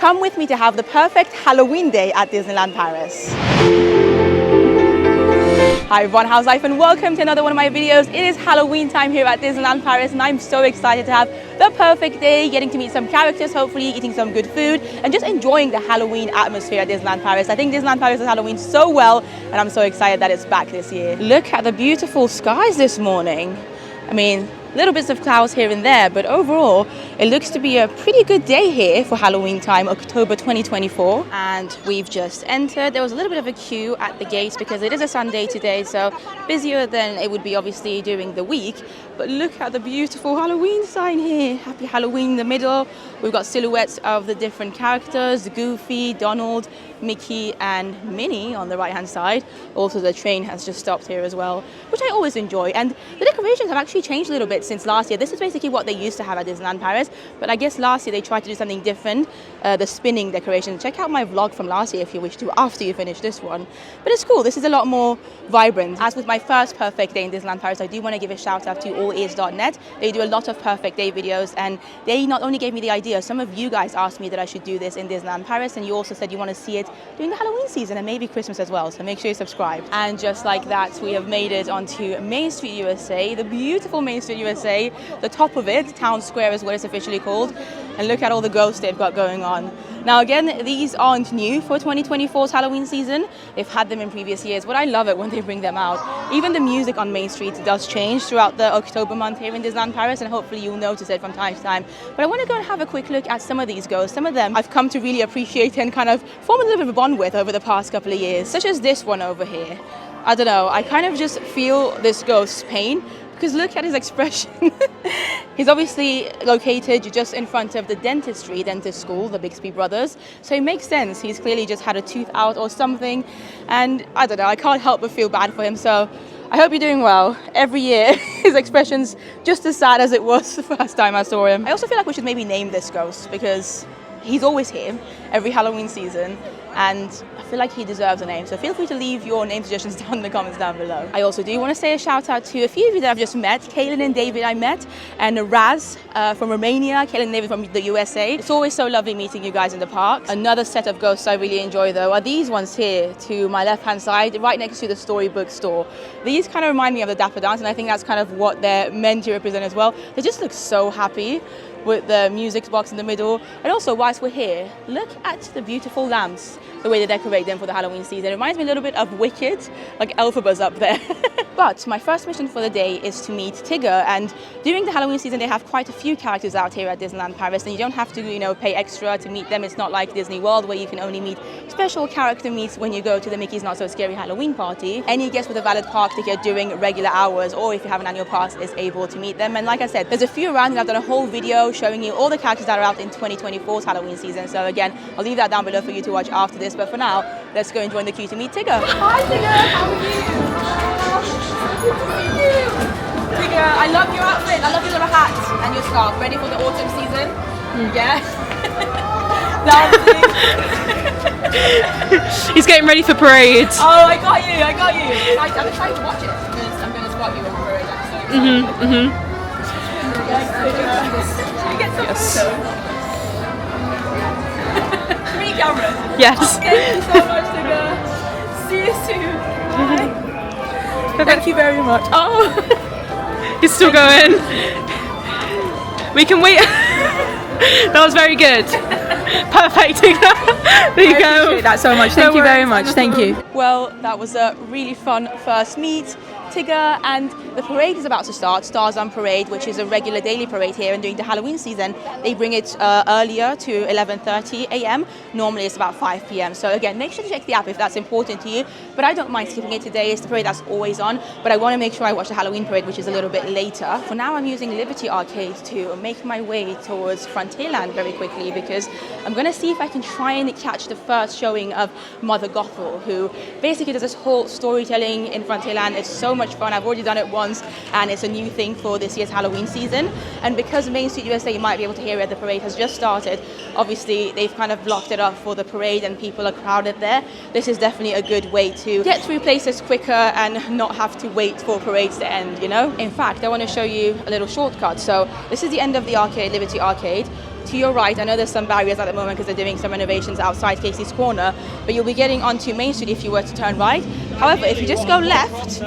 come with me to have the perfect Halloween day at Disneyland Paris. Hi everyone, how's life and welcome to another one of my videos. It is Halloween time here at Disneyland Paris and I'm so excited to have the perfect day, getting to meet some characters, hopefully eating some good food and just enjoying the Halloween atmosphere at Disneyland Paris. I think Disneyland Paris does Halloween so well and I'm so excited that it's back this year. Look at the beautiful skies this morning. I mean, little bits of clouds here and there, but overall it looks to be a pretty good day here for Halloween time, October 2024. And we've just entered. There was a little bit of a queue at the gates because it is a Sunday today, so busier than it would be obviously during the week. But look at the beautiful Halloween sign here. Happy Halloween in the middle. We've got silhouettes of the different characters, Goofy, Donald, Mickey and Minnie on the right hand side. Also the train has just stopped here as well, which I always enjoy. And the decorations have actually changed a little bit since last year. This is basically what they used to have at Disneyland Paris, but I guess last year they tried to do something different, the spinning decoration. Check out my vlog from last year if you wish to, after you finish this one. But it's cool, this is a lot more vibrant. As with my first perfect day in Disneyland Paris, I do want to give a shout out to allears.net. They do a lot of perfect day videos and they not only gave me the idea, some of you guys asked me that I should do this in Disneyland Paris, and you also said you want to see it during the Halloween season and maybe Christmas as well, so make sure you subscribe. And just like that, we have made it onto Main Street USA, the beautiful Main Street USA. The top of it, Town Square is what it's officially called, and look at all the ghosts they've got going on. Now again, these aren't new for 2024's Halloween season. They've had them in previous years, but I love it when they bring them out. Even the music on Main Street does change throughout the October month here in Disneyland Paris, and hopefully you'll notice it from time to time. But I want to go and have a quick look at some of these ghosts. Some of them I've come to really appreciate and kind of form a little bit of a bond with over the past couple of years, such as this one over here. I don't know, I kind of just feel this ghost's pain, because look at his expression. He's obviously located just in front of the dentist school, the Bixby brothers. So it makes sense. He's clearly just had a tooth out or something. And I don't know, I can't help but feel bad for him. So I hope you're doing well. Every year, his expression's just as sad as it was the first time I saw him. I also feel like we should maybe name this ghost because he's always here every Halloween season. And I feel like he deserves a name, so feel free to leave your name suggestions down in the comments down below. I also do want to say a shout out to a few of you that I've just met. Kaylin and David I met, and Raz from Romania, Kaylin and David from the USA. It's always so lovely meeting you guys in the park. Another set of ghosts I really enjoy though are these ones here to my left hand side, right next to the storybook store. These kind of remind me of the Dapper Dans, and I think that's kind of what they're meant to represent as well. They just look so happy with the music box in the middle. And also, whilst we're here, look at the beautiful lamps, the way they decorate them for the Halloween season. It reminds me a little bit of Wicked, like Elphaba's up there. But my first mission for the day is to meet Tigger, and during the Halloween season they have quite a few characters out here at Disneyland Paris, and you don't have to, you know, pay extra to meet them. It's not like Disney World where you can only meet special character meets when you go to the Mickey's Not So Scary Halloween party. Any guest with a valid park ticket during regular hours, or if you have an annual pass, is able to meet them. And like I said, there's a few around, and I've done a whole video showing you all the characters that are out in 2024's Halloween season. So again, I'll leave that down below for you to watch after this, but for now, let's go and join the queue to meet Tigger. Hi Tigger, how are you? Good to see you. Tigger, I love your outfit. I love your little hat and your scarf. Ready for the autumn season? Yeah. Dancing. He's getting ready for parade. Oh, I got you. I'm excited to watch it because I'm going to spot you on parade. I'm so excited. You get some photos. 3 cameras. Yes. Thank you so much, Tigger. See you soon. Bye. Thank you very much. Oh, he's still going. We can wait. That was very good. Perfect. There you go. I appreciate that so much. Thank you very much. Thank you. Well, that was a really fun first meet. Tigger, and the parade is about to start, Stars on Parade, which is a regular daily parade here, and during the Halloween season they bring it earlier to 11:30 a.m. Normally it's about 5 p.m. So again, make sure to check the app if that's important to you, but I don't mind skipping it today. It's the parade that's always on, but I want to make sure I watch the Halloween parade, which is a little bit later. For now, I'm using Liberty Arcade to make my way towards Frontierland very quickly, because I'm going to see if I can try and catch the first showing of Mother Gothel, who basically does this whole storytelling in Frontierland. It's so much fun. I've already done it once, and it's a new thing for this year's Halloween season. And because Main Street USA, you might be able to hear it, the parade has just started. Obviously, they've kind of blocked it up for the parade and people are crowded there. This is definitely a good way to get through places quicker and not have to wait for parades to end, you know? In fact, I want to show you a little shortcut. So this is the end of the arcade, Liberty Arcade. to your right, I know there's some barriers at the moment because they're doing some renovations outside Casey's Corner, but you'll be getting onto Main Street if you were to turn right. However, if you just go left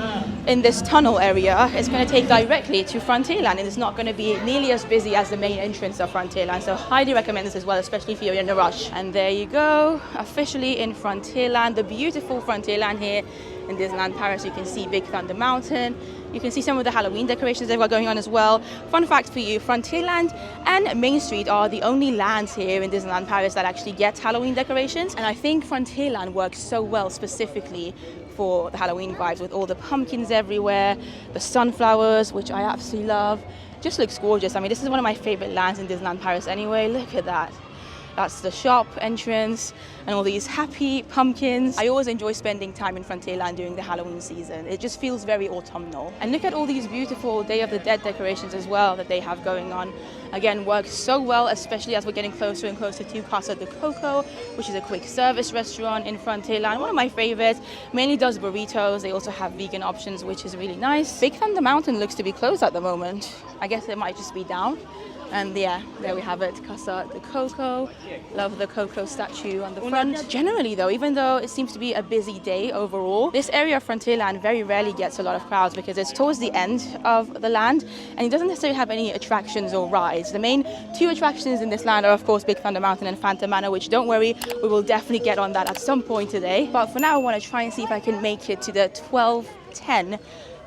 in this tunnel area, it's going to take directly to Frontierland, and it's not going to be nearly as busy as the main entrance of Frontierland. So highly recommend this as well, especially if you're in a rush. And there you go, officially in Frontierland, the beautiful Frontierland here in Disneyland Paris. You can see Big Thunder Mountain. You can see some of the Halloween decorations they've got going on as well. Fun fact for you, Frontierland and Main Street are the only lands here in Disneyland Paris that actually get Halloween decorations. And I think Frontierland works so well specifically for the Halloween vibes, with all the pumpkins everywhere, the sunflowers, which I absolutely love. Just looks gorgeous. I mean, this is one of my favorite lands in Disneyland Paris anyway. Look at that. That's the shop entrance and all these happy pumpkins. I always enjoy spending time in Frontierland during the Halloween season. It just feels very autumnal. And look at all these beautiful Day of the Dead decorations as well that they have going on. Again, works so well, especially as we're getting closer and closer to Casa de Coco, which is a quick service restaurant in Frontierland. One of my favorites, mainly does burritos. They also have vegan options, which is really nice. Big Thunder Mountain looks to be closed at the moment. I guess it might just be down. And yeah, there we have it, Casa de Coco. Love the Coco statue on the front. Generally though, even though it seems to be a busy day overall, this area of Frontierland very rarely gets a lot of crowds because it's towards the end of the land and it doesn't necessarily have any attractions or rides. The main two attractions in this land are of course Big Thunder Mountain and Phantom Manor, which don't worry, we will definitely get on that at some point today. But for now I want to try and see if I can make it to the 12:10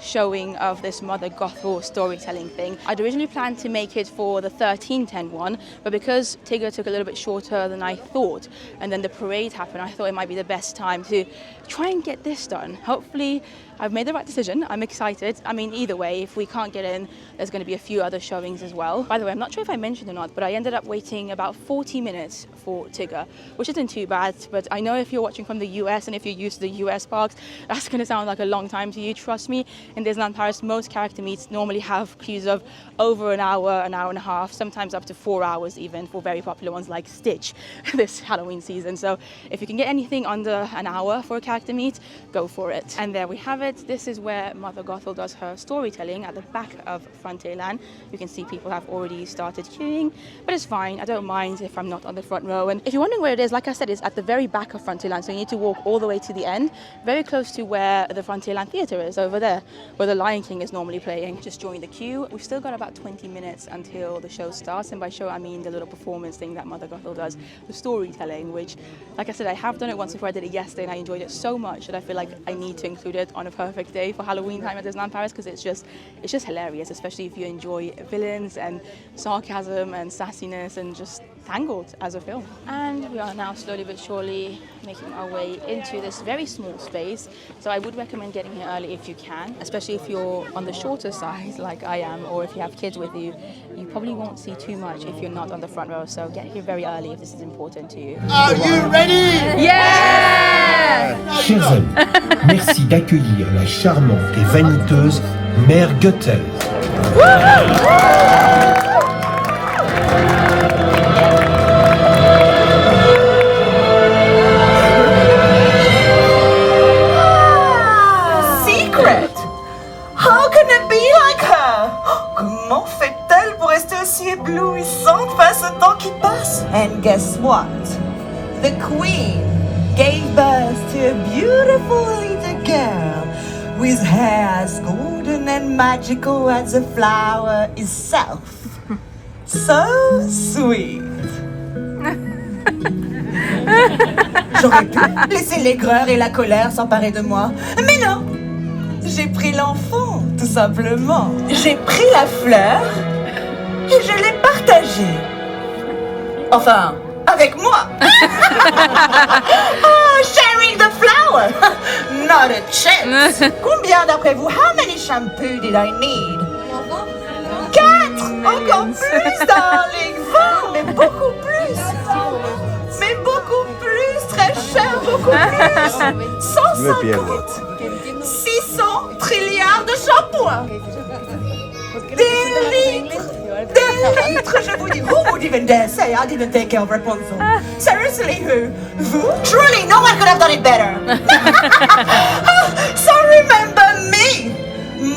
showing of this Mother Gothel storytelling thing. I'd originally planned to make it for the 13:10 one, but because Tigger took a little bit shorter than I thought, and then the parade happened, I thought it might be the best time to try and get this done. Hopefully I've made the right decision. I'm excited. I mean, either way, if we can't get in, there's going to be a few other showings as well. By the way, I'm not sure if I mentioned or not, but I ended up waiting about 40 minutes for Tigger, which isn't too bad. But I know if you're watching from the US and if you're used to the US parks, that's going to sound like a long time to you. Trust me, in Disneyland Paris, most character meets normally have queues of over an hour and a half, sometimes up to 4 hours even for very popular ones like Stitch this Halloween season. So if you can get anything under an hour for a character meet, go for it. And there we have it. This is where Mother Gothel does her storytelling at the back of Frontierland. You can see people have already started queuing, but it's fine. I don't mind if I'm not on the front row. And if you're wondering where it is, like I said, it's at the very back of Frontierland, so you need to walk all the way to the end, very close to where the Frontierland Theatre is over there, where the Lion King is normally playing. Just join the queue. We've still got about 20 minutes until the show starts, and by show I mean the little performance thing that Mother Gothel does, the storytelling, which, like I said, I have done it once before. I did it yesterday and I enjoyed it so much that I feel like I need to include it on a perfect day for Halloween time at Disneyland Paris, because it's just hilarious, especially if you enjoy villains and sarcasm and sassiness and just Tangled as a film. And we are now slowly but surely making our way into this very small space, so I would recommend getting here early if you can, especially if you're on the shorter side like I am, or if you have kids with you. You probably won't see too much if you're not on the front row, so get here very early if this is important to you. Are you ready? Yeah! Chers amis, merci d'accueillir la charmante et vaniteuse Mère Gothel. Secret? How can it be like her? Comment fait-elle pour rester aussi éblouissante face au temps qui passe? And guess what? The Queen gave birth to a beautiful little girl with hair as golden and magical as a flower itself. So sweet. J'aurais pu laisser l'aigreur et la colère s'emparer de moi, mais non. J'ai pris l'enfant, tout simplement. J'ai pris la fleur et je l'ai partagée. Enfin, avec moi. Oh, sharing the flower. Not a chance. Combien d'après vous? How many shampoos did I need? 4. Encore plus, darling. 20, mais beaucoup plus. Mais beaucoup plus, très cher, beaucoup plus. 150. 600 trilliards de shampoings. Des litres, je vous dis. Who would even dare say I didn't take care of Rapunzel? Seriously, who? Vous? Truly, no one could have done it better. So remember me,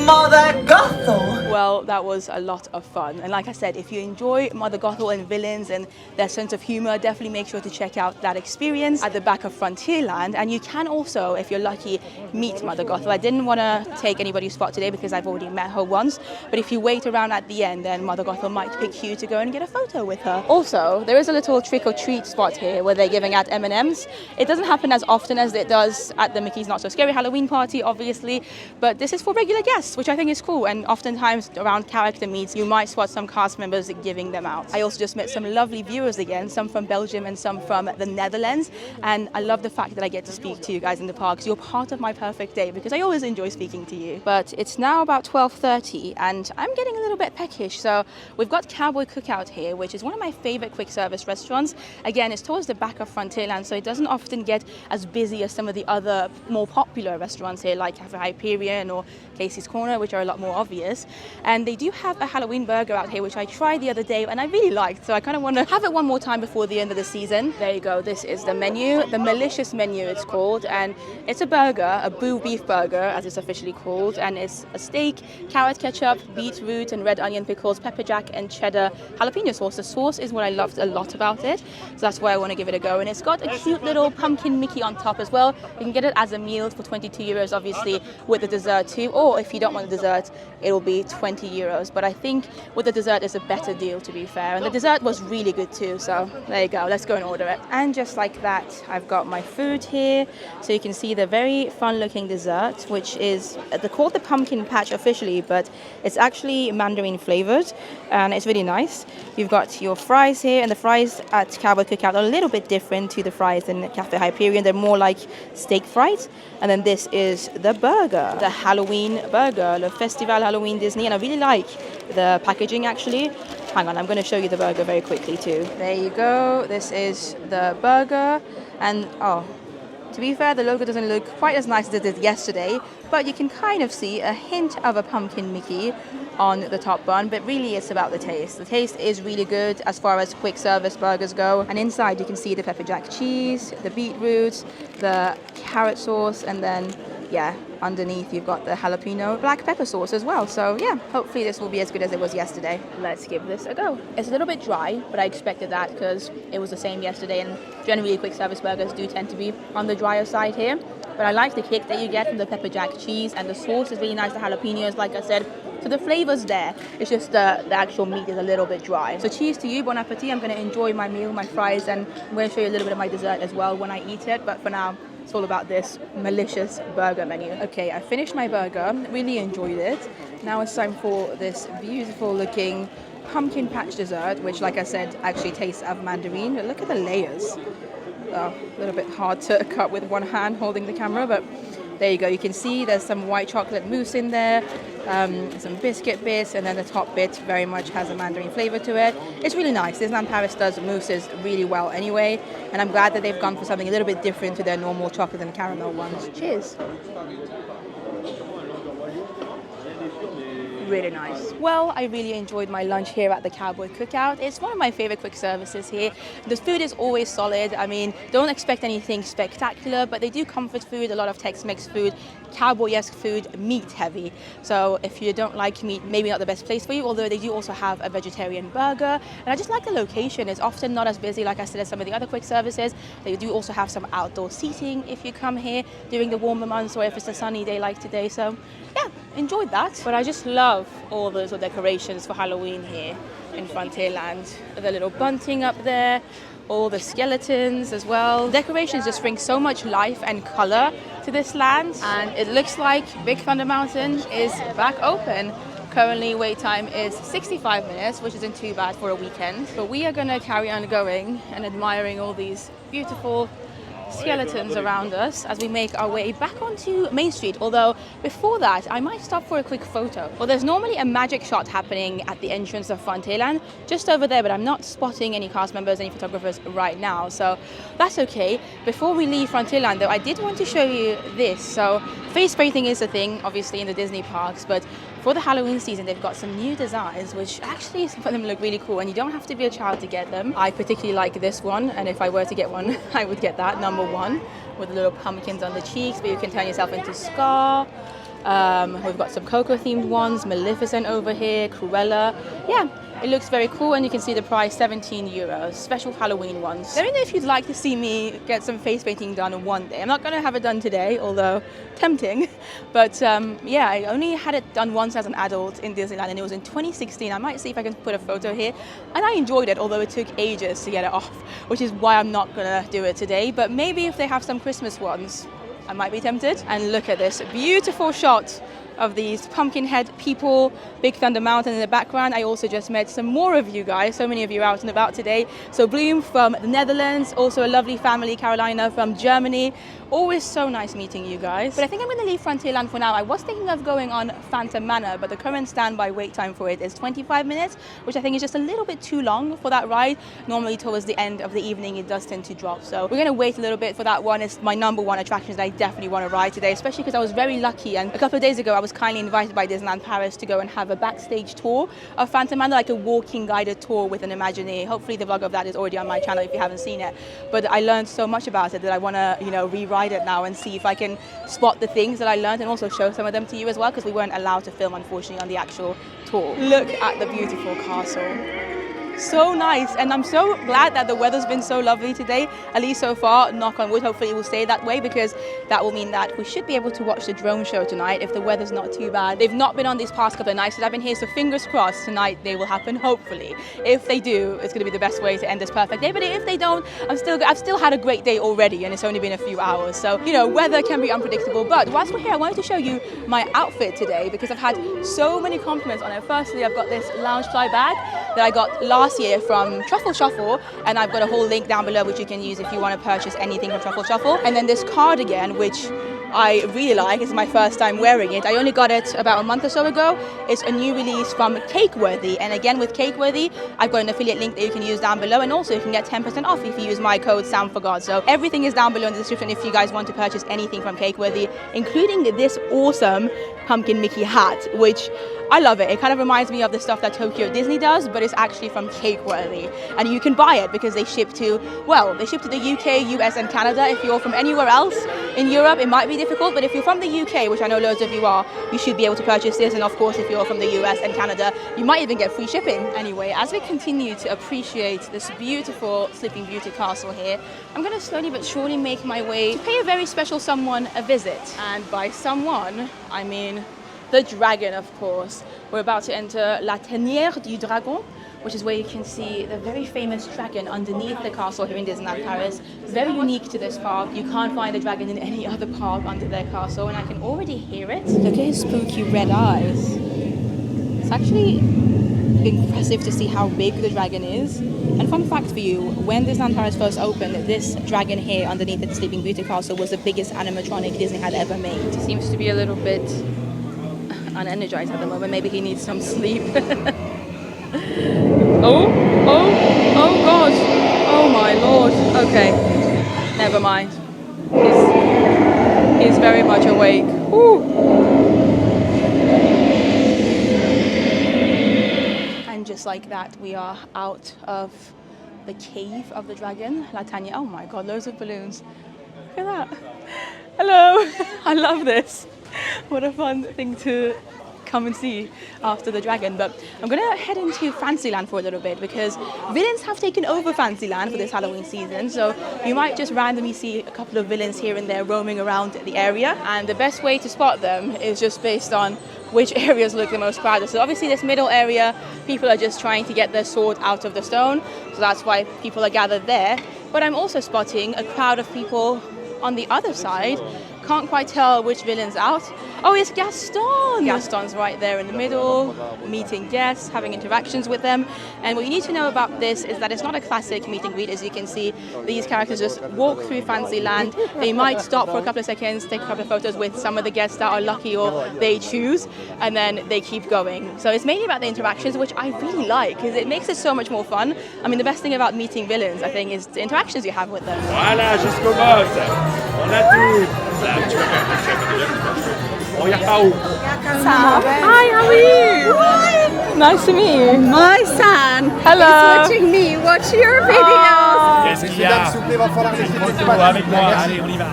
Mother Gothel. Well, that was a lot of fun. And like I said, if you enjoy Mother Gothel and villains and their sense of humor, definitely make sure to check out that experience at the back of Frontierland. And you can also, if you're lucky, meet Mother Gothel. I didn't want to take anybody's spot today because I've already met her once. But if you wait around at the end, then Mother Gothel might pick you to go and get a photo with her. Also, there is a little trick or treat spot here where they're giving out M&Ms. It doesn't happen as often as it does at the Mickey's Not So Scary Halloween party, obviously. But this is for regular guests, which I think is cool. And oftentimes around character meets, you might spot some cast members giving them out. I also just met some lovely viewers again, some from Belgium and some from the Netherlands. And I love the fact that I get to speak to you guys in the parks. You're part of my perfect day because I always enjoy speaking to you. But it's now about 12:30 and I'm getting a little bit peckish. So we've got Cowboy Cookout here, which is one of my favorite quick service restaurants. Again, it's towards the back of Frontierland, so it doesn't often get as busy as some of the other more popular restaurants here, like Cafe Hyperion or Casey's Corner, which are a lot more obvious. And they do have a Halloween burger out here, which I tried the other day and I really liked. So I kind of want to have it one more time before the end of the season. There you go. This is the menu, the Malicious Menu it's called. And it's a burger, a Boo Beef Burger, as it's officially called. And it's a steak, carrot ketchup, beetroot and red onion pickles, pepper jack and cheddar jalapeno sauce. The sauce is what I loved a lot about it. So that's why I want to give it a go. And it's got a cute little pumpkin Mickey on top as well. You can get it as a meal for 22 euros, obviously, with the dessert too. Or if you don't want the dessert, it will be 20 euros. But I think with the dessert is a better deal, to be fair. And the dessert was really good too. So there you go. Let's go and order it. And just like that, I've got my food here. So you can see the very fun looking dessert, which is, they're called the pumpkin patch officially, but it's actually mandarin flavored. And it's really nice. You've got your fries here, and the fries at Cowboy Cookout are a little bit different to the fries in Cafe Hyperion. They're more like steak fries. And then this is the burger, the Halloween burger, Le Festival Halloween Disney. And I really like the packaging actually. Hang on, I'm going to show you the burger very quickly too. There you go. This is the burger. And oh, to be fair, the logo doesn't look quite as nice as it did yesterday, but you can kind of see a hint of a pumpkin Mickey on the top bun, but really it's about the taste. The taste is really good as far as quick service burgers go. And inside you can see the pepper jack cheese, the beetroot, the carrot sauce, and then yeah, underneath you've got the jalapeno black pepper sauce as well. So yeah, hopefully this will be as good as it was yesterday. Let's give this a go. It's a little bit dry, but I expected that because it was the same yesterday, and generally quick service burgers do tend to be on the drier side here. But I like the kick that you get from the pepper jack cheese, and the sauce is really nice, the jalapenos, like I said. So the flavor's there, it's just the actual meat is a little bit dry. So cheers to you, bon appetit. I'm going to enjoy my meal, my fries, and I'm going to show you a little bit of my dessert as well when I eat it. But for now, it's all about this malicious burger menu. Okay, I finished my burger, really enjoyed it. Now it's time for this beautiful looking pumpkin patch dessert, which like I said, actually tastes of mandarin. But look at the layers. Oh, a little bit hard to cut with one hand holding the camera, but there you go. You can see there's some white chocolate mousse in there, some biscuit bits, and then the top bit very much has a mandarin flavor to it. It's really nice. Disneyland Paris does mousses really well anyway, and I'm glad that they've gone for something a little bit different to their normal chocolate and caramel ones. Cheers. Really nice. Well, I really enjoyed my lunch here at the Cowboy Cookout. It's one of my favorite quick services here. The food is always solid. I mean, don't expect anything spectacular, but they do comfort food, a lot of Tex-Mex food, cowboy-esque food, meat heavy. So if you don't like meat, maybe not the best place for you, although they do also have a vegetarian burger. And I just like the location. It's often not as busy, like I said, as some of the other quick services. They do also have some outdoor seating if you come here during the warmer months or if it's a sunny day like today. So yeah, enjoyed that. But I just love all those decorations for Halloween here in Frontierland. The little bunting up there, all the skeletons as well. Decorations just bring so much life and color to this land, and it looks like Big Thunder Mountain is back open. Currently wait time is 65 minutes, which isn't too bad for a weekend. But we are going to carry on going and admiring all these beautiful skeletons around us as we make our way back onto Main Street. Although before that, I might stop for a quick photo. Well, there's normally a magic shot happening at the entrance of Frontierland, just over there, but I'm not spotting any cast members, any photographers right now, so that's okay. Before we leave Frontierland though, I did want to show you this. So face painting is a thing, obviously, in the Disney parks, but for the Halloween season, they've got some new designs, which actually some of them look really cool, and you don't have to be a child to get them. I particularly like this one, and if I were to get one, I would get that, number one, with little pumpkins on the cheeks, but you can turn yourself into Scar. We've got some Coco themed ones, Maleficent over here, Cruella. Yeah, it looks very cool, and you can see the price, 17 euros, special Halloween ones. Let me know if you'd like to see me get some face painting done one day. I'm not going to have it done today, although tempting. But yeah, I only had it done once as an adult in Disneyland, and it was in 2016. I might see if I can put a photo here. And I enjoyed it, although it took ages to get it off, which is why I'm not going to do it today. But maybe if they have some Christmas ones, I might be tempted. And look at this beautiful shot of these pumpkin head people, Big Thunder Mountain in the background. I also just met some more of you guys, so many of you out and about today. So Bloom from the Netherlands, also a lovely family, Carolina from Germany. Always so nice meeting you guys. But I think I'm going to leave Frontierland for now. I was thinking of going on Phantom Manor, but the current standby wait time for it is 25 minutes, which I think is just a little bit too long for that ride. Normally towards the end of the evening it does tend to drop, so we're going to wait a little bit for that one. It's my #1 attraction that I definitely want to ride today, especially because I was very lucky, and a couple of days ago I was kindly invited by Disneyland Paris to go and have a backstage tour of Phantom Manor, like a walking guided tour with an Imagineer. Hopefully the vlog of that is already on my channel if you haven't seen it. But I learned so much about it that I want to, you know, rewrite it now and see if I can spot the things that I learned and also show some of them to you as well, because we weren't allowed to film, unfortunately, on the actual tour. Look at the beautiful castle. So nice, and I'm so glad that the weather's been so lovely today, at least so far. Knock on wood, hopefully it will stay that way, because that will mean that we should be able to watch the drone show tonight if the weather's not too bad. They've not been on these past couple of nights that I've been here, so fingers crossed tonight they will happen, hopefully. If they do, it's going to be the best way to end this perfect day, but if they don't, I've still had a great day already, and it's only been a few hours. So, you know, weather can be unpredictable, but whilst we're here, I wanted to show you my outfit today because I've had so many compliments on it. Firstly, I've got this Loungefly bag that I got last year from Truffle Shuffle, and I've got a whole link down below which you can use if you want to purchase anything from Truffle Shuffle. And then this cardigan, which I really like. It's my first time wearing it. I only got it about a month or so ago. It's a new release from Cakeworthy, and again with Cakeworthy I've got an affiliate link that you can use down below, and also you can get 10% off if you use my code SAMFORGOD. So everything is down below in the description if you guys want to purchase anything from Cakeworthy, including this awesome pumpkin Mickey hat, which I love it. It kind of reminds me of the stuff that Tokyo Disney does, but it's actually from Cakeworthy, and you can buy it because they ship to the UK, US and Canada. If you're from anywhere else in Europe it might be difficult, but if you're from the UK, which I know loads of you are, you should be able to purchase this. And of course if you're from the US and Canada, you might even get free shipping. Anyway, as we continue to appreciate this beautiful Sleeping Beauty castle here, I'm going to slowly but surely make my way to pay a very special someone a visit. And by someone I mean the dragon, of course. We're about to enter La Tanière du Dragon, which is where you can see the very famous dragon underneath the castle here in Disneyland Paris. Very unique to this park. You can't find a dragon in any other park under their castle, and I can already hear it. Look at his spooky red eyes. It's actually impressive to see how big the dragon is. And fun fact for you, when Disneyland Paris first opened, this dragon here underneath the Sleeping Beauty castle was the biggest animatronic Disney had ever made. He seems to be a little bit unenergized at the moment. Maybe he needs some sleep. Oh God. Oh my Lord. Okay, never mind. He's very much awake. Woo. And just like that, we are out of the cave of the dragon, La Tanière. Oh my God, loads of balloons. Look at that. Hello. I love this. What a fun thing to come and see after the dragon. But I'm gonna head into Fantasyland for a little bit because villains have taken over Fantasyland for this Halloween season, so you might just randomly see a couple of villains here and there roaming around the area, and the best way to spot them is just based on which areas look the most crowded. So obviously this middle area, people are just trying to get their sword out of the stone, so that's why people are gathered there. But I'm also spotting a crowd of people on the other side. Can't quite tell which villain's out. Oh, it's Gaston! Gaston's right there in the middle, meeting guests, having interactions with them. And what you need to know about this is that it's not a classic meet and greet. As you can see, these characters just walk through Fantasyland. They might stop for a couple of seconds, take a couple of photos with some of the guests that are lucky or they choose, and then they keep going. So it's mainly about the interactions, which I really like, because it makes it so much more fun. I mean, the best thing about meeting villains, I think, is the interactions you have with them. Voilà, jusqu'au boss. On a tout. Regarde par où. Hi, how are you? What? Nice to meet you. My son Hello. is watching me watch your videos. Qu'est-ce qu'il y a? Avec moi, allez, on y va.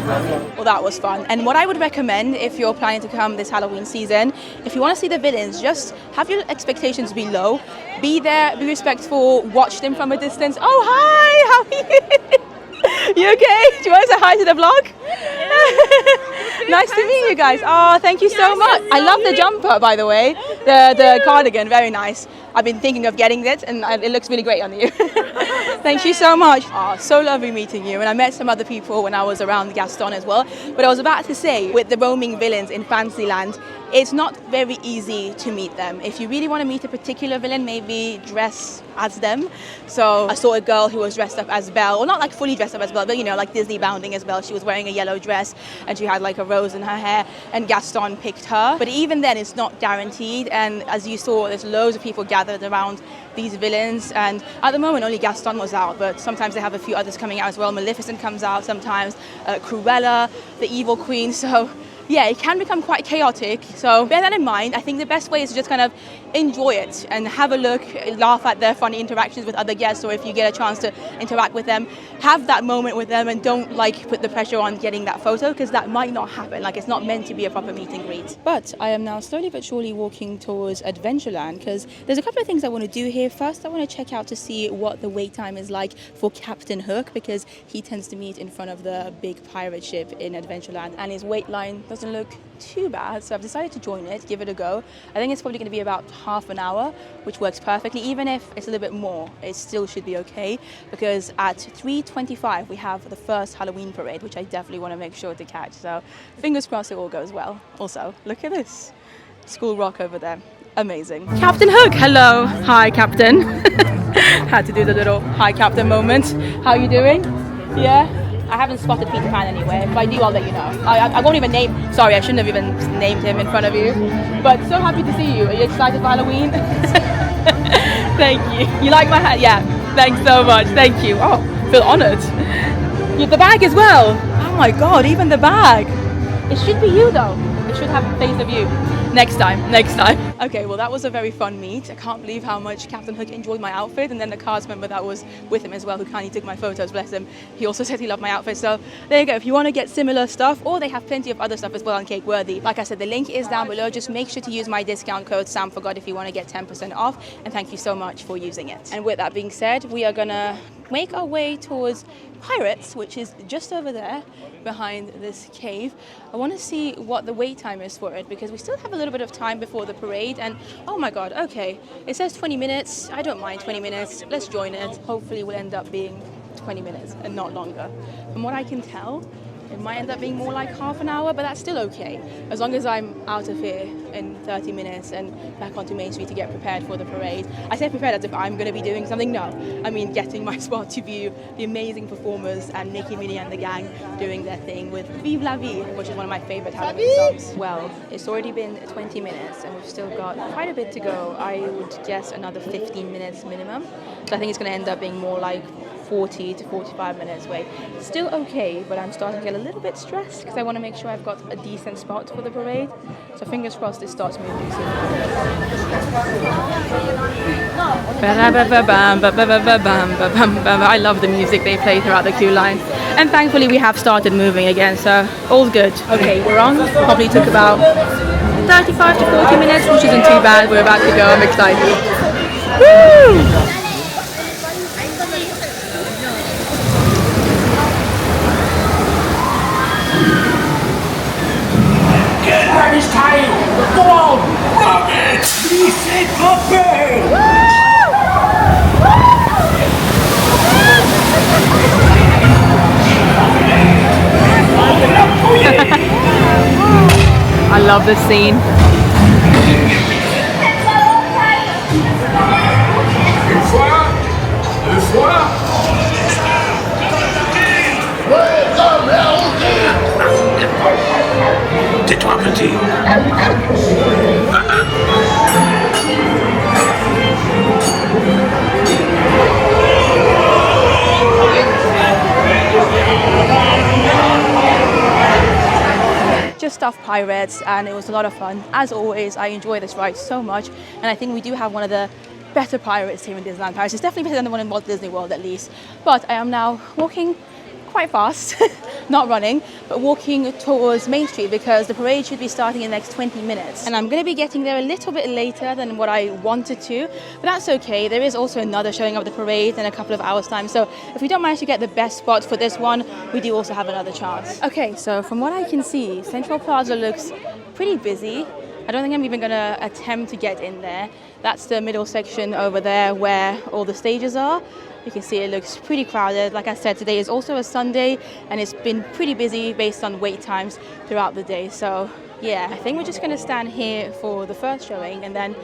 Well, that was fun. And what I would recommend if you're planning to come this Halloween season, if you want to see the villains, just have your expectations be low. Be there, be respectful, watch them from a distance. Oh, hi! How are you? You okay? Do you want to say hi to the vlog? Nice to meet you guys. Oh, thank you so much. I love the jumper, by the way. The cardigan, very nice. I've been thinking of getting it and it looks really great on you. Thank you so much. Oh, so lovely meeting you. And I met some other people when I was around Gaston as well. But I was about to say, with the roaming villains in Fantasyland, it's not very easy to meet them. If you really want to meet a particular villain, maybe dress as them. So I saw a girl who was dressed up as Belle, or not like fully dressed up as Belle, but you know, like Disney bounding as Belle. She was wearing a yellow dress and she had like a rose in her hair, and Gaston picked her. But even then, it's not guaranteed. And as you saw, there's loads of people gathered around these villains, and at the moment only Gaston was out, but sometimes they have a few others coming out as well. Maleficent comes out sometimes, Cruella, the Evil Queen. So yeah, it can become quite chaotic, so bear that in mind. I think the best way is to just kind of enjoy it and have a look, laugh at their funny interactions with other guests, or if you get a chance to interact with them, have that moment with them and don't like put the pressure on getting that photo, because that might not happen. Like, it's not meant to be a proper meet and greet. But I am now slowly but surely walking towards Adventureland because there's a couple of things I want to do here. First, I want to check out to see what the wait time is like for Captain Hook, because he tends to meet in front of the big pirate ship in Adventureland, and his wait line doesn't look too bad, so I've decided to join it, give it a go. I think it's probably going to be about half an hour, which works perfectly. Even if it's a little bit more, it still should be okay, because at 3:25 we have the first Halloween parade, which I definitely want to make sure to catch, so fingers crossed it all goes well. Also, look at this school rock over there, amazing. Captain Hook, hello. Hi, Captain. Had to do the little hi, Captain moment. How are you doing? Yeah, I haven't spotted Peter Pan anywhere. If I do, I'll let you know. I won't even name... Sorry, I shouldn't have even named him in front of you. But so happy to see you. Are you excited for Halloween? Thank you. You like my hat? Yeah. Thanks so much. Thank you. Oh, feel honoured. You have the bag as well. Oh my God, even the bag. It should be you though. It should have a face of you. Next time, next time. Okay, well that was a very fun meet. I can't believe how much Captain Hook enjoyed my outfit, and then the cast member that was with him as well, who kindly took my photos, bless him, he also said he loved my outfit. So there you go, if you want to get similar stuff, or they have plenty of other stuff as well on Cake Worthy. Like I said, the link is down below. Just make sure to use my discount code SamForGod if you want to get 10% off, and thank you so much for using it. And with that being said, we are gonna make our way towards Pirates, which is just over there behind this cave. I want to see what the wait time is for it, because we still have a little bit of time before the parade. And oh my God, okay, it says 20 minutes. I don't mind 20 minutes. Let's join it. Hopefully we'll end up being 20 minutes and not longer. From what I can tell, it might end up being more like half an hour, but that's still okay. As long as I'm out of here in 30 minutes and back onto Main Street to get prepared for the parade. I say prepared as if I'm going to be doing something. No, I mean getting my spot to view the amazing performers and Mickey, Minnie and the gang doing their thing with Vive la Vie, which is one of my favorite Halloween songs. Well, it's already been 20 minutes and we've still got quite a bit to go. I would guess another 15 minutes minimum. So I think it's going to end up being more like 40 to 45 minutes wait. Still okay, but I'm starting to get a little bit stressed because I want to make sure I've got a decent spot for the parade. So fingers crossed this starts moving soon. I love the music they play throughout the queue line. And thankfully we have started moving again, so all's good. Okay, we're on. Probably took about 35 to 40 minutes, which isn't too bad. We're about to go. I'm excited. Woo! His tail! Go on! Run it! Lycée Trapé! I love this scene. Une fois. Tais-toi, petit. Just off Pirates, and it was a lot of fun. As always, I enjoy this ride so much, and I think we do have one of the better pirates here in Disneyland Paris. It's definitely better than the one in Walt Disney World, at least. But I am now walking quite fast. not running, but walking towards Main Street because the parade should be starting in the next 20 minutes. And I'm going to be getting there a little bit later than what I wanted to, but that's okay. There is also another showing of the parade in a couple of hours time. So if we don't manage to get the best spot for this one, we do also have another chance. Okay, so from what I can see, Central Plaza looks pretty busy. I don't think I'm even going to attempt to get in there. That's the middle section over there where all the stages are. You can see it looks pretty crowded. Like I said, today is also a Sunday and it's been pretty busy based on wait times throughout the day. So yeah, I think we're just going to stand here for the first showing, and then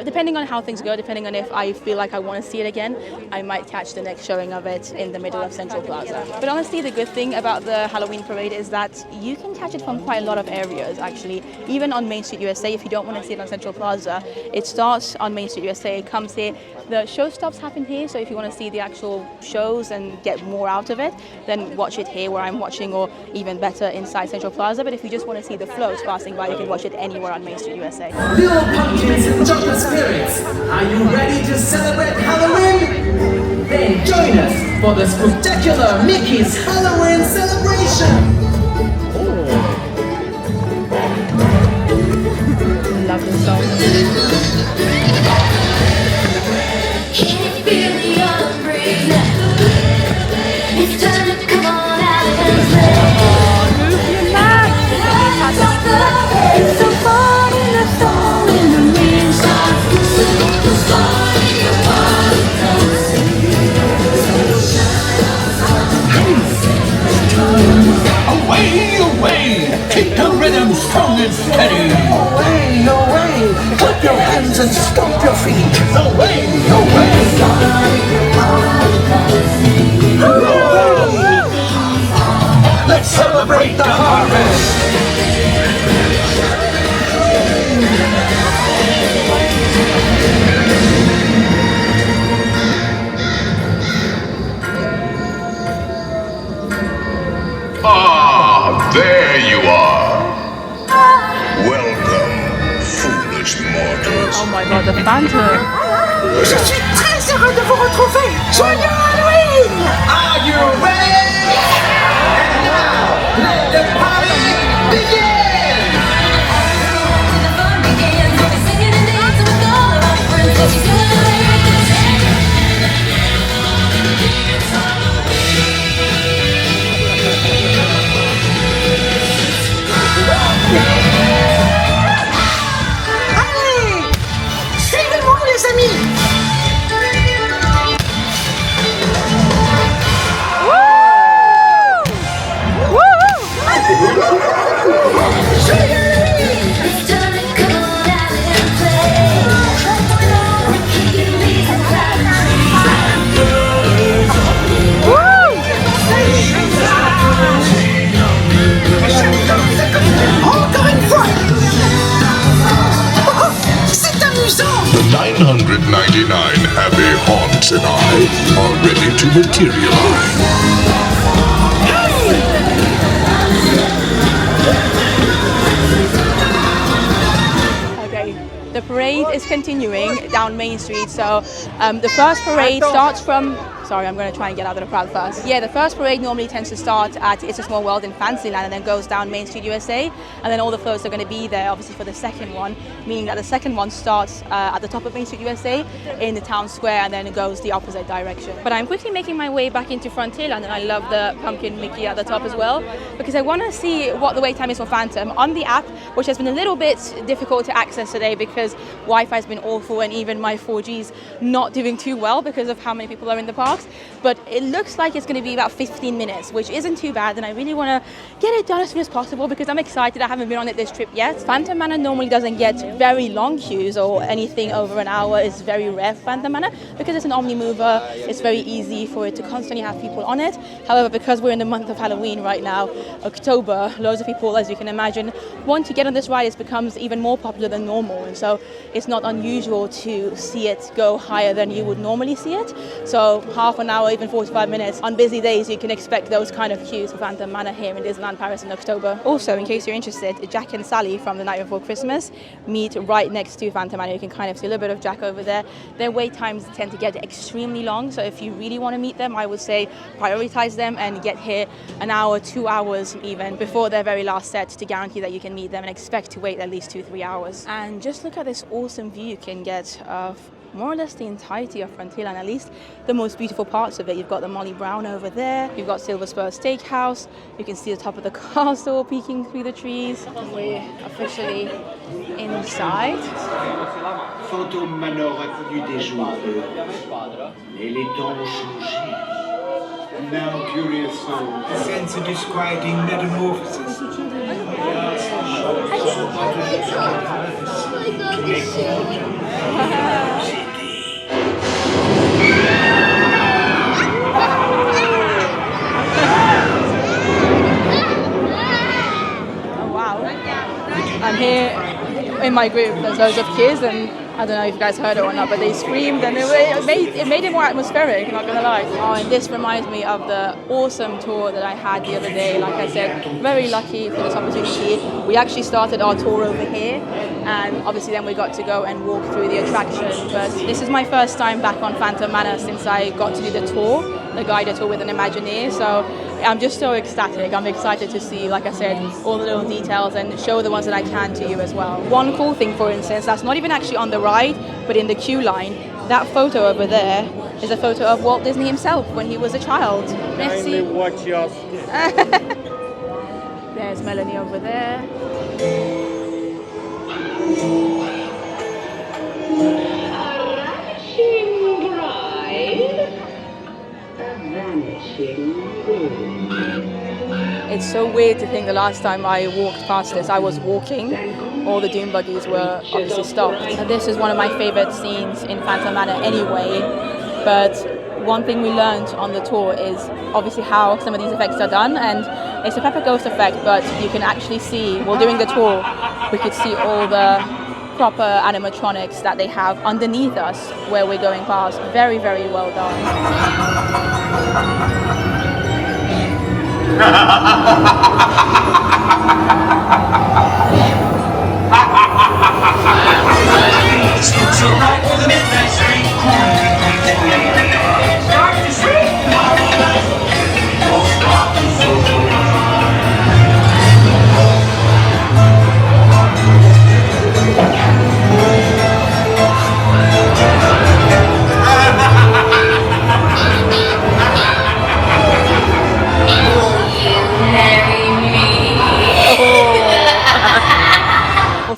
depending on how things go, depending on if I feel like I want to see it again, I might catch the next showing of it in the middle of Central Plaza. But honestly, the good thing about the Halloween parade is that you can catch it from quite a lot of areas actually. Even on Main Street USA, if you don't want to see it on Central Plaza, it starts on Main Street USA, it comes here. The show stops happen here, so if you want to see the actual shows and get more out of it, then watch it here where I'm watching, or even better inside Central Plaza. But if you just want to see the floats passing by, you can watch it anywhere on Main Street USA. Little pumpkins and chocolate spirits, are you ready to celebrate Halloween? Then join us for the spectacular Mickey's Halloween celebration! Love this song. It's time to come on out and play. It's so fun in the storm in the rain. Away, away! Keep the rhythm strong and steady! Away, away! Clap your hands and stomp your feet! Away, away! Let's celebrate the harvest! Ah, there you are. Welcome, foolish mortals. Oh my god, the Phantom! Je suis très heureux de vous retrouver. Joyeux Halloween! Are you ready? And now, let the party begin! The fun begins. We'll be singing and dancing with all of our friends. It's Halloween. Allez, suivez-moi les amis. It's time to come on out and play. We're kicking leaves and climbing Encore une fois. Oh, c'est amusant. The 999 happy haunts and I are ready to materialize. The parade is continuing down Main Street, so the first parade starts from... Sorry, I'm going to try and get out of the crowd first. Yeah, the first parade normally tends to start at It's a Small World in Fantasyland and then goes down Main Street USA, and then all the floats are going to be there obviously for the second one, meaning that the second one starts at the top of Main Street USA in the town square and then it goes the opposite direction. But I'm quickly making my way back into Frontierland, and I love the pumpkin Mickey at the top as well because I want to see what the wait time is for Phantom on the app, which has been a little bit difficult to access today because Wi-Fi has been awful and even my 4G's not doing too well because of how many people are in the parks. But it looks like it's going to be about 15 minutes, which isn't too bad, and I really want to get it done as soon as possible because I'm excited. I haven't been on it this trip yet. Phantom Manor normally doesn't get very long queues, or anything over an hour is very rare for Phantom Manor because it's an omni mover. It's very easy for it to constantly have people on it. However, because we're in the month of Halloween right now, October, loads of people, as you can imagine, want to get on this ride. It becomes even more popular than normal, and so it's not unusual to see it go higher than you would normally see it. So half half an hour, even 45 minutes. On busy days, you can expect those kind of queues for Phantom Manor here in Disneyland Paris in October. Also, in case you're interested, Jack and Sally from The Night Before Christmas meet right next to Phantom Manor. You can kind of see a little bit of Jack over there. Their wait times tend to get extremely long, so if you really want to meet them, I would say prioritize them and get here an hour, 2 hours even before their very last set to guarantee that you can meet them, and expect to wait at least 2-3 hours. And just look at this awesome view you can get of more or less the entirety of Frontierland, at least the most beautiful parts of it. You've got the Molly Brown over there, you've got Silver Spur Steakhouse, you can see the top of the castle peeking through the trees. We're officially inside. Fantôme Manor a connu des jours heureux, mais les temps ont changé. Now curious souls sense a disquieting metamorphosis. Oh wow. I'm here in my group, there's loads of kids, and I don't know if you guys heard it or not, but they screamed and it made it more atmospheric, not gonna lie. Oh, and this reminds me of the awesome tour that I had the other day. Like I said, very lucky for this opportunity. We actually started our tour over here, and obviously then we got to go and walk through the attraction. But this is my first time back on Phantom Manor since I got to do the tour, the guided tour with an Imagineer. So I'm just so ecstatic. I'm excited to see, like I said, all the little details and show the ones that I can to you as well. One cool thing, for instance, that's not even actually on the ride, but in the queue line, that photo over there is a photo of Walt Disney himself when he was a child. Merci. Watch your skin. There's Melanie over there. It's so weird to think the last time I walked past this, I was walking. All the Doom buggies were obviously stopped. And this is one of my favorite scenes in Phantom Manor anyway. But one thing we learned on the tour is obviously how some of these effects are done. And it's a pepper ghost effect, but you can actually see, well, during the tour, we could see all the proper animatronics that they have underneath us where we're going past. Very, very well done.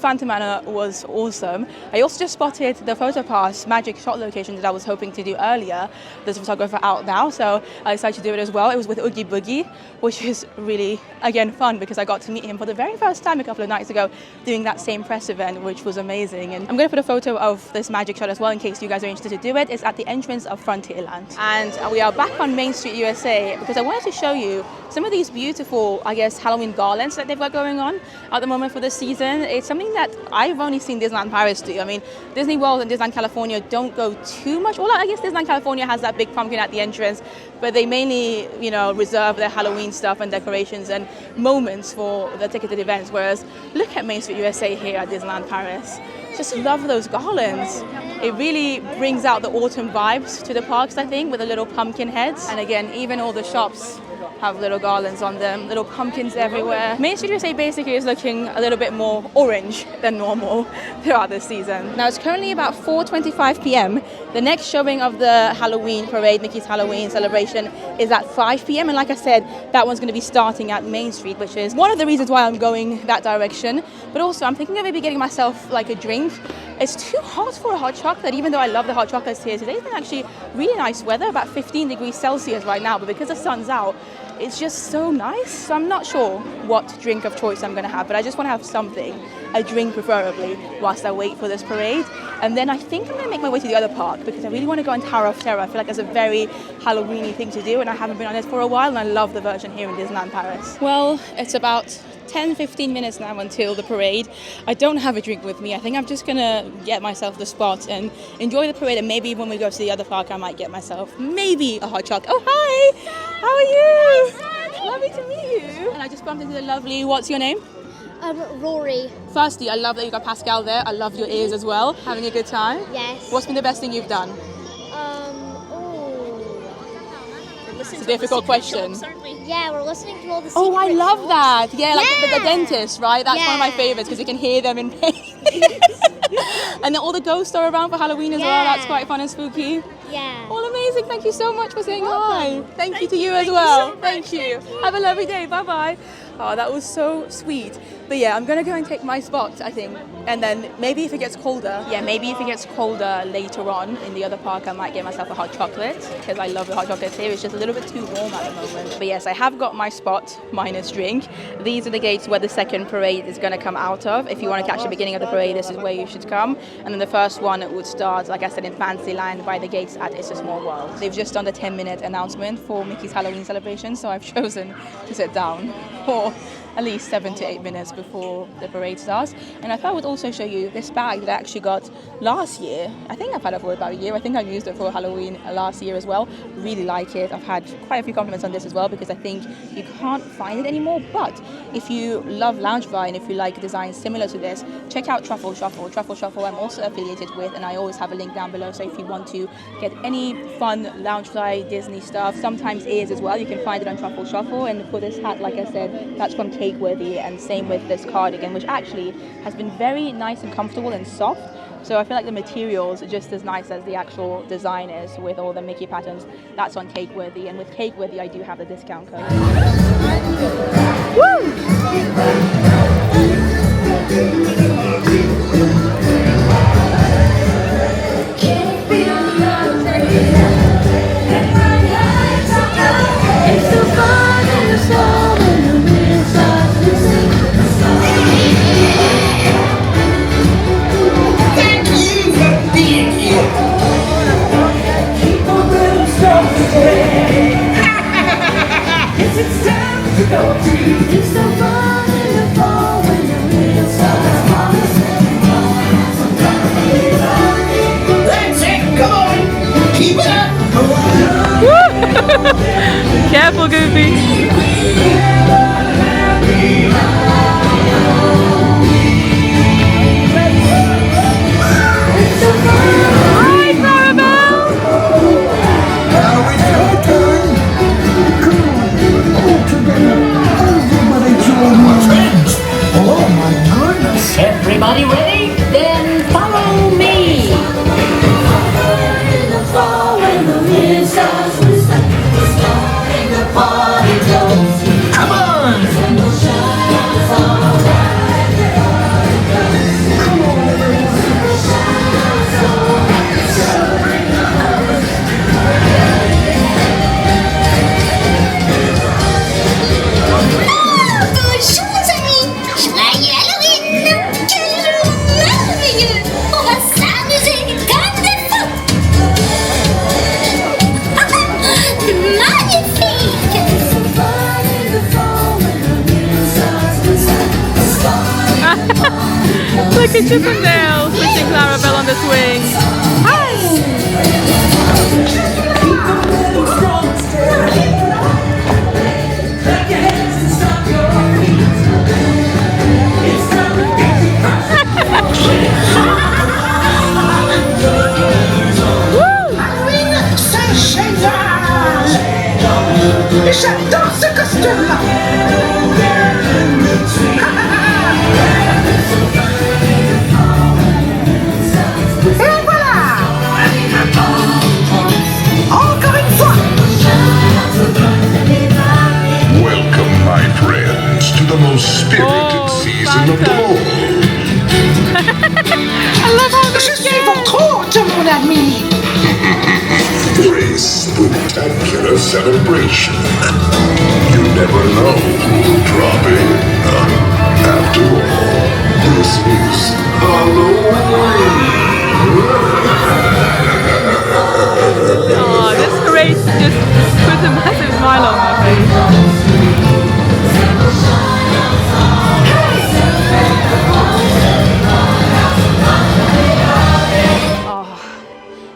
Phantom Manor was awesome. I also just spotted the photo pass magic shot location that I was hoping to do earlier. There's a photographer out now, so I decided to do it as well. It was with Oogie Boogie, which is really, again, fun because I got to meet him for the very first time a couple of nights ago doing that same press event, which was amazing. And I'm going to put a photo of this magic shot as well in case you guys are interested to do it. It's at the entrance of Frontierland. And we are back on Main Street, USA, because I wanted to show you some of these beautiful, I guess, Halloween garlands that they've got going on at the moment for this season. It's something that I've only seen Disneyland Paris do. I mean, Disney World and Disneyland California don't go too much. Well, I guess Disneyland California has that big pumpkin at the entrance, but they mainly, you know, reserve their Halloween stuff and decorations and moments for the ticketed events. Whereas, look at Main Street USA here at Disneyland Paris. Just love those garlands. It really brings out the autumn vibes to the parks, I think, with the little pumpkin heads. And again, even all the shops have little garlands on them, little pumpkins everywhere. Main Street USA basically is looking a little bit more orange than normal throughout this season. Now it's currently about 4:25 p.m. The next showing of the Halloween parade, Mickey's Halloween celebration, is at 5 p.m. And like I said, that one's going to be starting at Main Street, which is one of the reasons why I'm going that direction. But also I'm thinking of maybe getting myself like a drink. It's too hot for a hot chocolate, even though I love the hot chocolates here. Today's been actually really nice weather, about 15 degrees Celsius right now, but because the sun's out, it's just so nice. So I'm not sure what drink of choice I'm gonna have, but I just want to have something, a drink preferably, whilst I wait for this parade. And then I think I'm gonna make my way to the other park because I really want to go on Tower of Terror. I feel like that's a very Halloween-y thing to do, and I haven't been on it for a while, and I love the version here in Disneyland Paris. Well, it's about 10-15 minutes now until the parade. I don't have a drink with me. I think I'm just gonna get myself the spot and enjoy the parade, and maybe when we go to the other park I might get myself maybe a hot chocolate. Oh, hi! How are you? Lovely to meet you. And I just bumped into the lovely, what's your name? Rory. Firstly, I love that you got Pascal there. I love your ears as well. Having a good time? Yes. What's been the best thing you've done? It's a difficult question. Yeah, we're listening to all the secret Oh, I love jokes. that. Yeah, like the dentist, right? That's one of my favorites because you can hear them in pain. And then all the ghosts are around for Halloween as well. That's quite fun and spooky. Yeah. All amazing. Thank you so much for saying hi. Thank you to you as well. Thank you. Have a lovely day. Bye-bye. Oh, that was so sweet. But yeah, I'm gonna go and take my spot, I think. And then maybe if it gets colder, later on in the other park, I might get myself a hot chocolate because I love the hot chocolate here. It's just a little bit too warm at the moment. But yes, I have got my spot minus drink. These are the gates where the second parade is gonna come out of. If you want to catch the beginning of the parade, this is where you should come. And then the first one would start, like I said, in Fantasyland by the gates at It's a Small World. They've just done the 10-minute announcement for Mickey's Halloween celebration, so I've chosen to sit down for at least 7 to 8 minutes before the parade starts. And I thought I would also show you this bag that I actually got last year. I think I've had it for about a year. I think I used it for Halloween last year as well. Really like it. I've had quite a few compliments on this as well because I think you can't find it anymore. But if you love Loungefly and if you like designs similar to this, check out Truffle Shuffle. Truffle Shuffle I'm also affiliated with, and I always have a link down below. So if you want to get any fun Loungefly Disney stuff, sometimes ears as well, you can find it on Truffle Shuffle. And for this hat, like I said, that's from Cakeworthy, and same with this cardigan, which actually has been very nice and comfortable and soft. So I feel like the materials are just as nice as the actual design is with all the Mickey patterns. That's on Cakeworthy, and with Cakeworthy I do have the discount code. Woo! Careful, Goofy. Hi, Clarabelle. Now it's your turn. Everybody join my friends. Oh my goodness. Everybody ready? Then follow me. Come on. Bonjour les amis, joyeux Halloween. Quel jour merveilleux. On va s'amuser comme des fous. Magnifique. Look at Chippendale pushing Clarabelle on the swing. Hi! Halloween, c'est génial. J'adore ce costume-là. Et voilà. Encore une fois. Welcome, my friends, to the most spirited season of them all. Je suis votre hôte, mon ami. for a spectacular celebration. You never know who'll drop in. After all, this is Halloween. Oh, this parade just puts a massive smile on my face.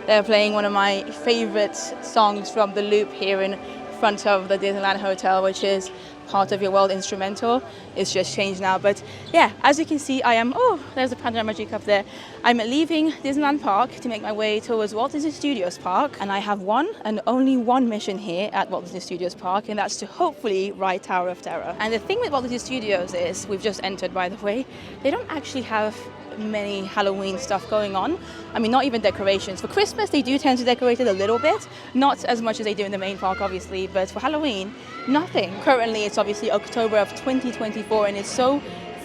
They're playing one of my favorite songs from the loop here in front of the Disneyland Hotel, which is Part of Your World instrumental. It's just changed now, but yeah, as you can see, I am, oh, there's a panorama G up there. I'm leaving Disneyland Park to make my way towards Walt Disney Studios Park, and I have one and only one mission here at Walt Disney Studios Park, and that's to hopefully ride Tower of Terror. And the thing with Walt Disney Studios is, we've just entered by the way, they don't actually have many Halloween stuff going on. I mean, not even decorations. For Christmas, they do tend to decorate it a little bit, not as much as they do in the main park, obviously, but for Halloween, nothing. Currently, it's obviously October of 2024, and it's so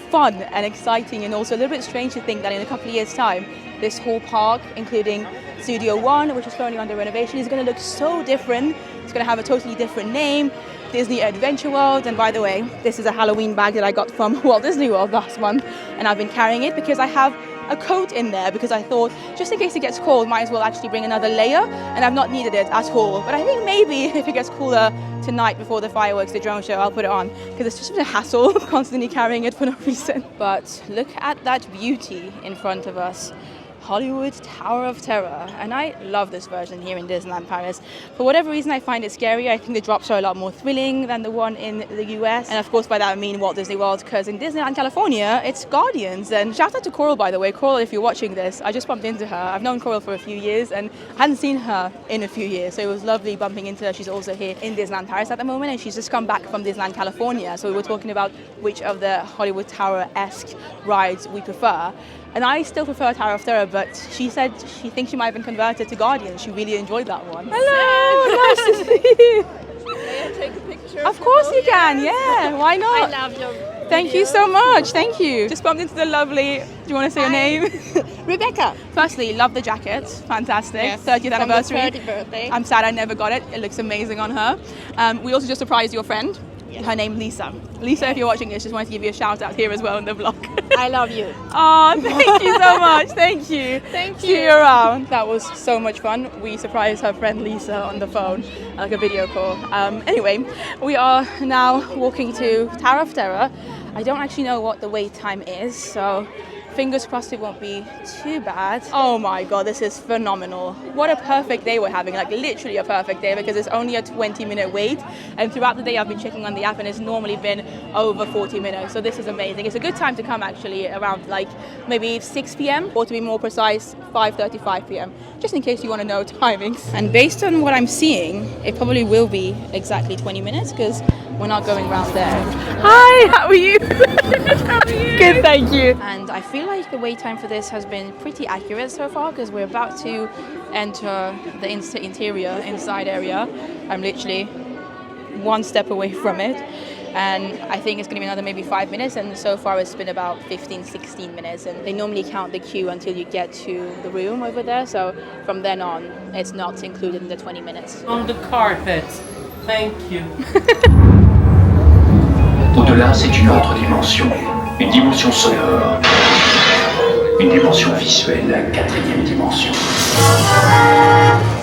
fun and exciting, and also a little bit strange to think that in a couple of years' time, this whole park, including Studio One, which is currently under renovation, is going to look so different. It's going to have a totally different name, Disney Adventure World. And by the way, this is a Halloween bag that I got from Walt Disney World last month, and I've been carrying it because I have a coat in there, because I thought, just in case it gets cold, might as well actually bring another layer, and I've not needed it at all. But I think maybe if it gets cooler tonight before the fireworks, the drone show, I'll put it on, because it's just been a hassle constantly carrying it for no reason. But look at that beauty in front of us. Hollywood Tower of Terror, and I love this version here in Disneyland Paris. For whatever reason, I find it scary. I think the drops are a lot more thrilling than the one in the US, and of course by that I mean Walt Disney World, because in Disneyland California it's Guardians. And shout out to Coral, by the way. Coral, if you're watching this, I just bumped into her. I've known Coral for a few years and I hadn't seen her in a few years, so it was lovely bumping into her. She's also here in Disneyland Paris at the moment, and she's just come back from Disneyland California, so we were talking about which of the Hollywood Tower-esque rides we prefer. And I still prefer Tower of Terror, but she said she thinks she might have been converted to Guardians. She really enjoyed that one. Hello, nice to see you. May I take a picture? Of course you can, yeah. Why not? I love your Thank you so much, thank you. Just bumped into the lovely, do you want to say your name? Rebecca. Firstly, love the jacket, fantastic. Yes, 30th anniversary. From the 30th birthday. I'm sad I never got it, it looks amazing on her. We also just surprised your friend. Her name Lisa. Lisa, if you're watching this, just wanted to give you a shout out here as well in the vlog. I love you. Oh, thank you so much. Thank you. Thank See you. you around. That was so much fun. We surprised her friend Lisa on the phone, like a video call. Anyway, we are now walking to Tower of Terror. I don't actually know what the wait time is, so fingers crossed it won't be too bad. Oh my god, this is phenomenal. What a perfect day we're having, like literally a perfect day, because it's only a 20-minute wait, and throughout the day I've been checking on the app and it's normally been over 40 minutes, so this is amazing. It's a good time to come actually, around like maybe 6 p.m. or to be more precise 5:35 p.m. just in case you want to know timings. And based on what I'm seeing, it probably will be exactly 20 minutes because we're not going around there. Hi, how are you? How are you? Good, thank you. And I feel like the wait time for this has been pretty accurate so far, because we're about to enter the inside area. I'm literally one step away from it, and I think it's going to be another maybe 5 minutes, and so far it's been about 15-16 minutes, and they normally count the queue until you get to the room over there, so from then on it's not included in the 20 minutes. On the carpet. Thank you. Au-delà, c'est une autre dimension. Une dimension sonore. Une dimension visuelle, la quatrième dimension.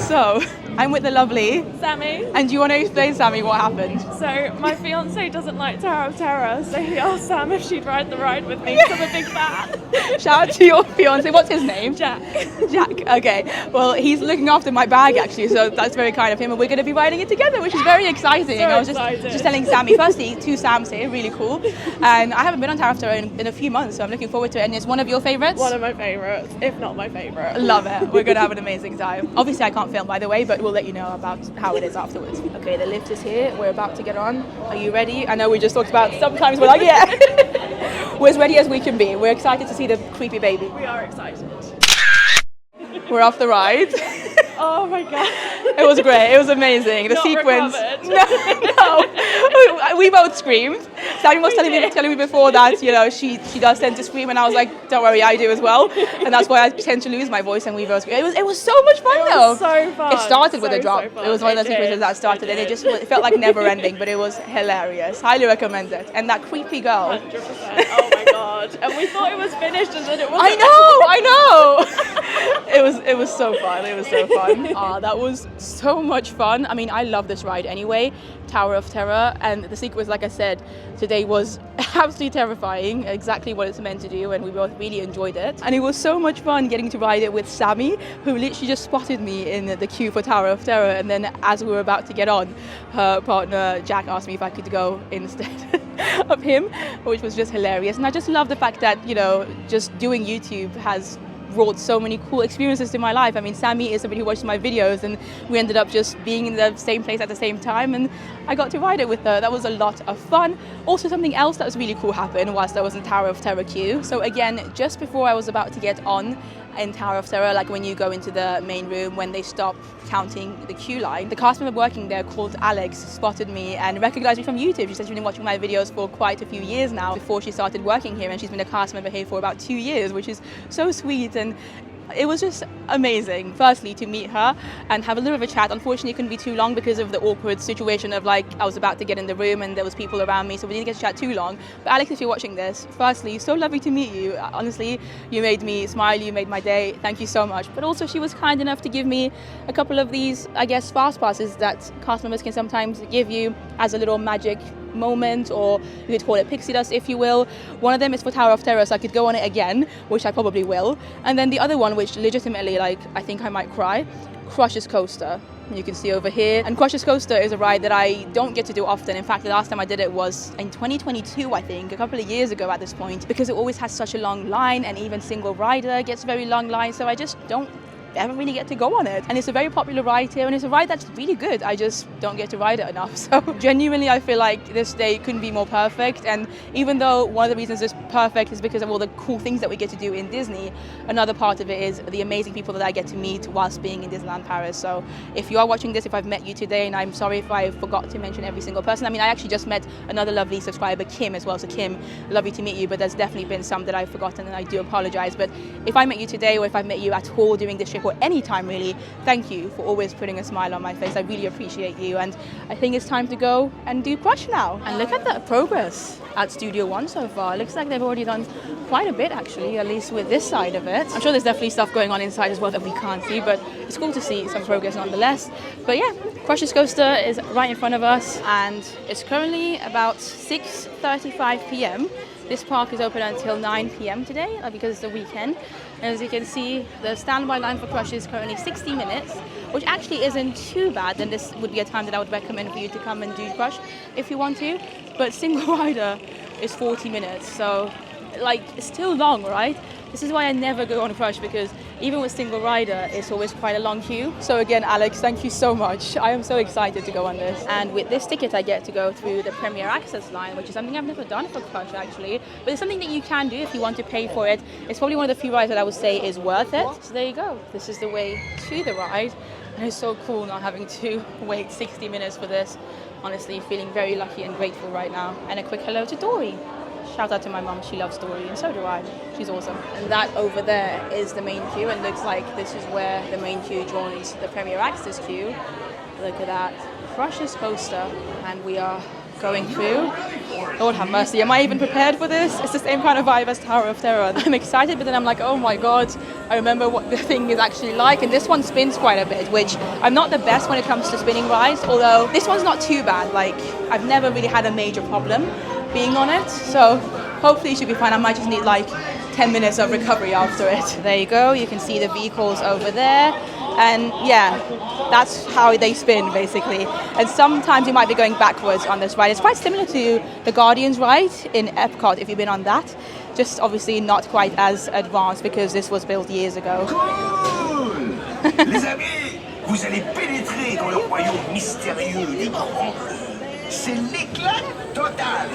So, I'm with the lovely Sammy. And do you want to explain, Sammy, what happened? So, my fiance doesn't like Tower of Terror, so he asked Sam if she'd ride the ride with me, because I'm a big fan. Shout out to your fiance. What's his name? Jack. Jack, okay. Well, he's looking after my bag actually, so that's very kind of him, and we're going to be riding it together, which is very exciting. So I was excited. just telling Sammy, firstly, 2 Sams here, really cool. And I haven't been on Tower of Terror in a few months, so I'm looking forward to it. And it's one of your favourites? One of my favourites, if not my favourite. Love it. We're going to have an amazing time. Obviously, I can't film, by the way, but we'll let you know about how it is afterwards. Okay, the lift is here. We're about to get on. Are you ready? I know we just talked about sometimes we're like, yeah. We're as ready as we can be. We're excited to see the creepy baby. We are excited. We're off the ride. Oh my god. It was great. It was amazing. The Not sequence. recovered. No. We both screamed. Sammy was telling me before that, you know, she does tend to scream, and I was like, don't worry, I do as well. And that's why I tend to lose my voice and Weaver. It was so much fun though. Was so fun. It started with a drop. So fun. It was one of those sequences that started, and it felt like never ending, but it was hilarious. Highly recommend it. And that creepy girl. 100%. Oh my god. And we thought it was finished, and then it wasn't. I know. It was so fun. It was so fun. That was so much fun. I mean, I love this ride anyway. Tower of Terror, and the sequence, like I said, today was absolutely terrifying, exactly what it's meant to do, and we both really enjoyed it. And it was so much fun getting to ride it with Sammy, who literally just spotted me in the queue for Tower of Terror, and then as we were about to get on, her partner Jack asked me if I could go instead of him, which was just hilarious. And I just love the fact that, you know, just doing YouTube has brought so many cool experiences to my life. I mean, Sammy is somebody who watches my videos, and we ended up just being in the same place at the same time, and I got to ride it with her. That was a lot of fun. Also, something else that was really cool happened whilst I was in Tower of Terror queue. So again, just before I was about to get on in Tower of Terror, like when you go into the main room, when they stop counting the queue line, the cast member working there called Alex spotted me and recognized me from YouTube. She said she's been watching my videos for quite a few years now before she started working here, and she's been a cast member here for about 2 years, which is so sweet. And it was just amazing, firstly, to meet her and have a little bit of a chat. Unfortunately, it couldn't be too long because of the awkward situation of, like, I was about to get in the room and there was people around me, so we didn't get to chat too long. But Alex, if you're watching this, firstly, so lovely to meet you. Honestly, you made me smile, you made my day. Thank you so much. But also, she was kind enough to give me a couple of these, I guess, fast passes that cast members can sometimes give you as a little magic moment, or you could call it pixie dust if you will. One of them is for Tower of Terror, so I could go on it again, which I probably will. And then the other one, which legitimately, like, I think I might cry, Crush's Coaster. You can see over here. And Crush's Coaster is a ride that I don't get to do often. In fact, the last time I did it was in 2022, I think, a couple of years ago at this point, because it always has such a long line, and even single rider gets very long lines, so I just don't ever really get to go on it. And it's a very popular ride here, and it's a ride that's really good. I just don't get to ride it enough. So genuinely, I feel like this day couldn't be more perfect. And even though one of the reasons it's perfect is because of all the cool things that we get to do in Disney, another part of it is the amazing people that I get to meet whilst being in Disneyland Paris. So if you are watching this, if I've met you today, and I'm sorry if I forgot to mention every single person. I mean, I actually just met another lovely subscriber, Kim, as well. So Kim, lovely to meet you, but there's definitely been some that I've forgotten, and I do apologize. But if I met you today, or if I've met you at all during this trip, or any time really, thank you for always putting a smile on my face. I really appreciate you, and I think it's time to go and do Crush now. And look at the progress at Studio One so far. It looks like they've already done quite a bit, actually, at least with this side of it. I'm sure there's definitely stuff going on inside as well that we can't see, but it's cool to see some progress nonetheless. But yeah, Crush's Coaster is right in front of us, and it's currently about 6:35 p.m. This park is open until 9 p.m. today because it's the weekend. And as you can see, the standby line for Crush is currently 60 minutes, which actually isn't too bad. And this would be a time that I would recommend for you to come and do Crush if you want to. But single rider is 40 minutes, so like it's still long, right? This is why I never go on Crush, because even with single rider, it's always quite a long queue. So again, Alex, thank you so much. I am so excited to go on this. And with this ticket, I get to go through the Premier Access line, which is something I've never done for Crush, actually. But it's something that you can do if you want to pay for it. It's probably one of the few rides that I would say is worth it. So there you go. This is the way to the ride. And it's so cool not having to wait 60 minutes for this. Honestly, feeling very lucky and grateful right now. And a quick hello to Dory. Shout out to my mum, she loves Dory, and so do I. She's awesome. And that over there is the main queue, and looks like this is where the main queue joins the Premier Access queue. Look at that. Crush's Coaster, and we are going through. Lord have mercy, am I even prepared for this? It's the same kind of vibe as Tower of Terror. I'm excited, but then I'm like, oh my god, I remember what the thing is actually like. And this one spins quite a bit, which I'm not the best when it comes to spinning rides, although this one's not too bad. Like, I've never really had a major problem being on it, so hopefully it should be fine. I might just need like 10 minutes of recovery after it. There you go, you can see the vehicles over there, and yeah, that's how they spin basically. And sometimes you might be going backwards on this ride. It's quite similar to the Guardians ride in Epcot if you've been on that, just obviously not quite as advanced because this was built years ago. Cool. Les amis, vous allez pénétrer dans le royaume mystérieux des grands bleus. C'est l'éclat total.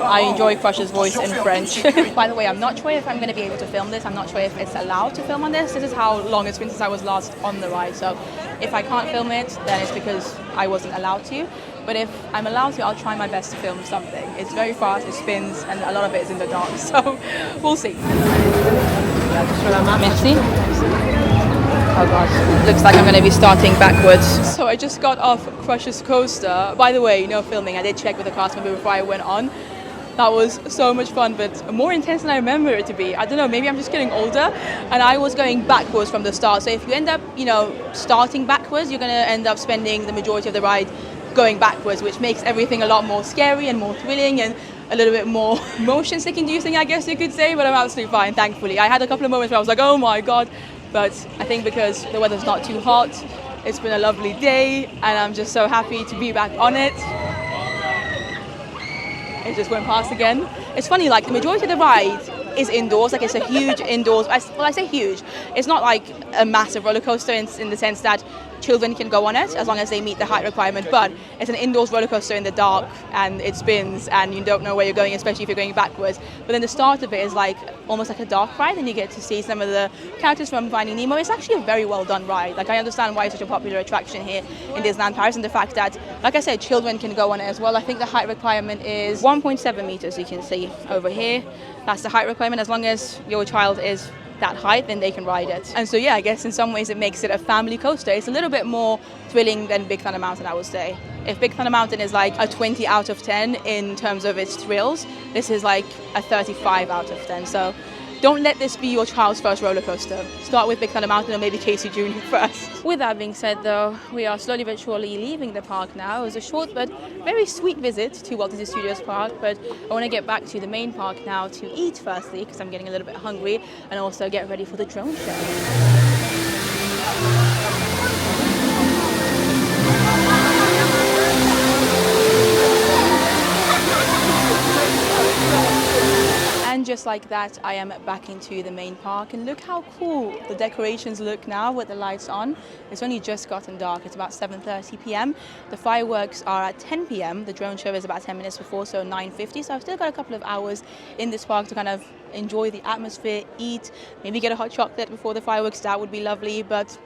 I enjoy Crush's voice in French. By the way, I'm not sure if I'm going to be able to film this. I'm not sure if it's allowed to film on this. This is how long it's been since I was last on the ride. So if I can't film it, then it's because I wasn't allowed to. But if I'm allowed to, I'll try my best to film something. It's very fast, it spins, and a lot of it is in the dark, so we'll see. Merci. Oh god, looks like I'm going to be starting backwards. So I just got off Crush's coaster. By the way, no filming, I did check with the cast member before I went on. That was so much fun, but more intense than I remember it to be. I don't know, maybe I'm just getting older, and I was going backwards from the start. So if you end up, you know, starting backwards, you're going to end up spending the majority of the ride going backwards, which makes everything a lot more scary and more thrilling and a little bit more motion sick inducing, I guess you could say, but I'm absolutely fine, thankfully. I had a couple of moments where I was like, oh my god, but I think because the weather's not too hot, it's been a lovely day, and I'm just so happy to be back on it. It just went past again. It's funny, like the majority of the ride is indoors, like it's a huge indoors, well I say huge, it's not like a massive roller coaster in the sense that children can go on it as long as they meet the height requirement, but it's an indoors roller coaster in the dark and it spins and you don't know where you're going, especially if you're going backwards. But then the start of it is like almost like a dark ride, and you get to see some of the characters from Finding Nemo. It's actually a very well done ride. Like I understand why it's such a popular attraction here in Disneyland Paris, and the fact that, like I said, children can go on it as well. I think the height requirement is 1.7 meters, you can see over here. That's the height requirement. As long as your child is that height, then they can ride it. And so yeah, I guess in some ways it makes it a family coaster. It's a little bit more thrilling than Big Thunder Mountain, I would say. If Big Thunder Mountain is like a 20 out of 10 in terms of its thrills, this is like a 35 out of 10. So don't let this be your child's first roller coaster. Start with Big Thunder Mountain or maybe Casey Jr. first. With that being said though, we are slowly but surely leaving the park now. It was a short but very sweet visit to Walt Disney Studios Park, but I want to get back to the main park now to eat firstly, because I'm getting a little bit hungry, and also get ready for the drone show. And just like that, I am back into the main park, and look how cool the decorations look now with the lights on. It's only just gotten dark. It's about 7:30 p.m. The fireworks are at 10 p.m. The drone show is about 10 minutes before, so 9:50. So I've still got a couple of hours in this park to kind of enjoy the atmosphere, eat, maybe get a hot chocolate before the fireworks. That would be lovely, but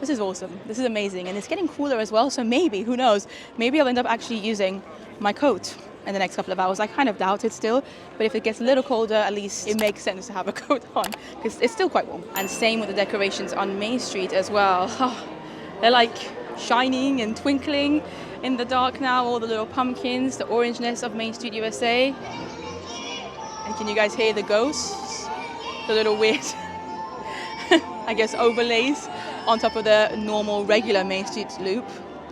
this is awesome. This is amazing, and it's getting cooler as well, so maybe, who knows, maybe I'll end up actually using my coat in the next couple of hours. I kind of doubt it still, but if it gets a little colder, at least it makes sense to have a coat on, because it's still quite warm. And same with the decorations on Main Street as well. Oh, they're like shining and twinkling in the dark now, all the little pumpkins, the orangeness of Main Street USA. And can you guys hear the ghosts? The little weird, I guess, overlays on top of the normal regular Main Street loop.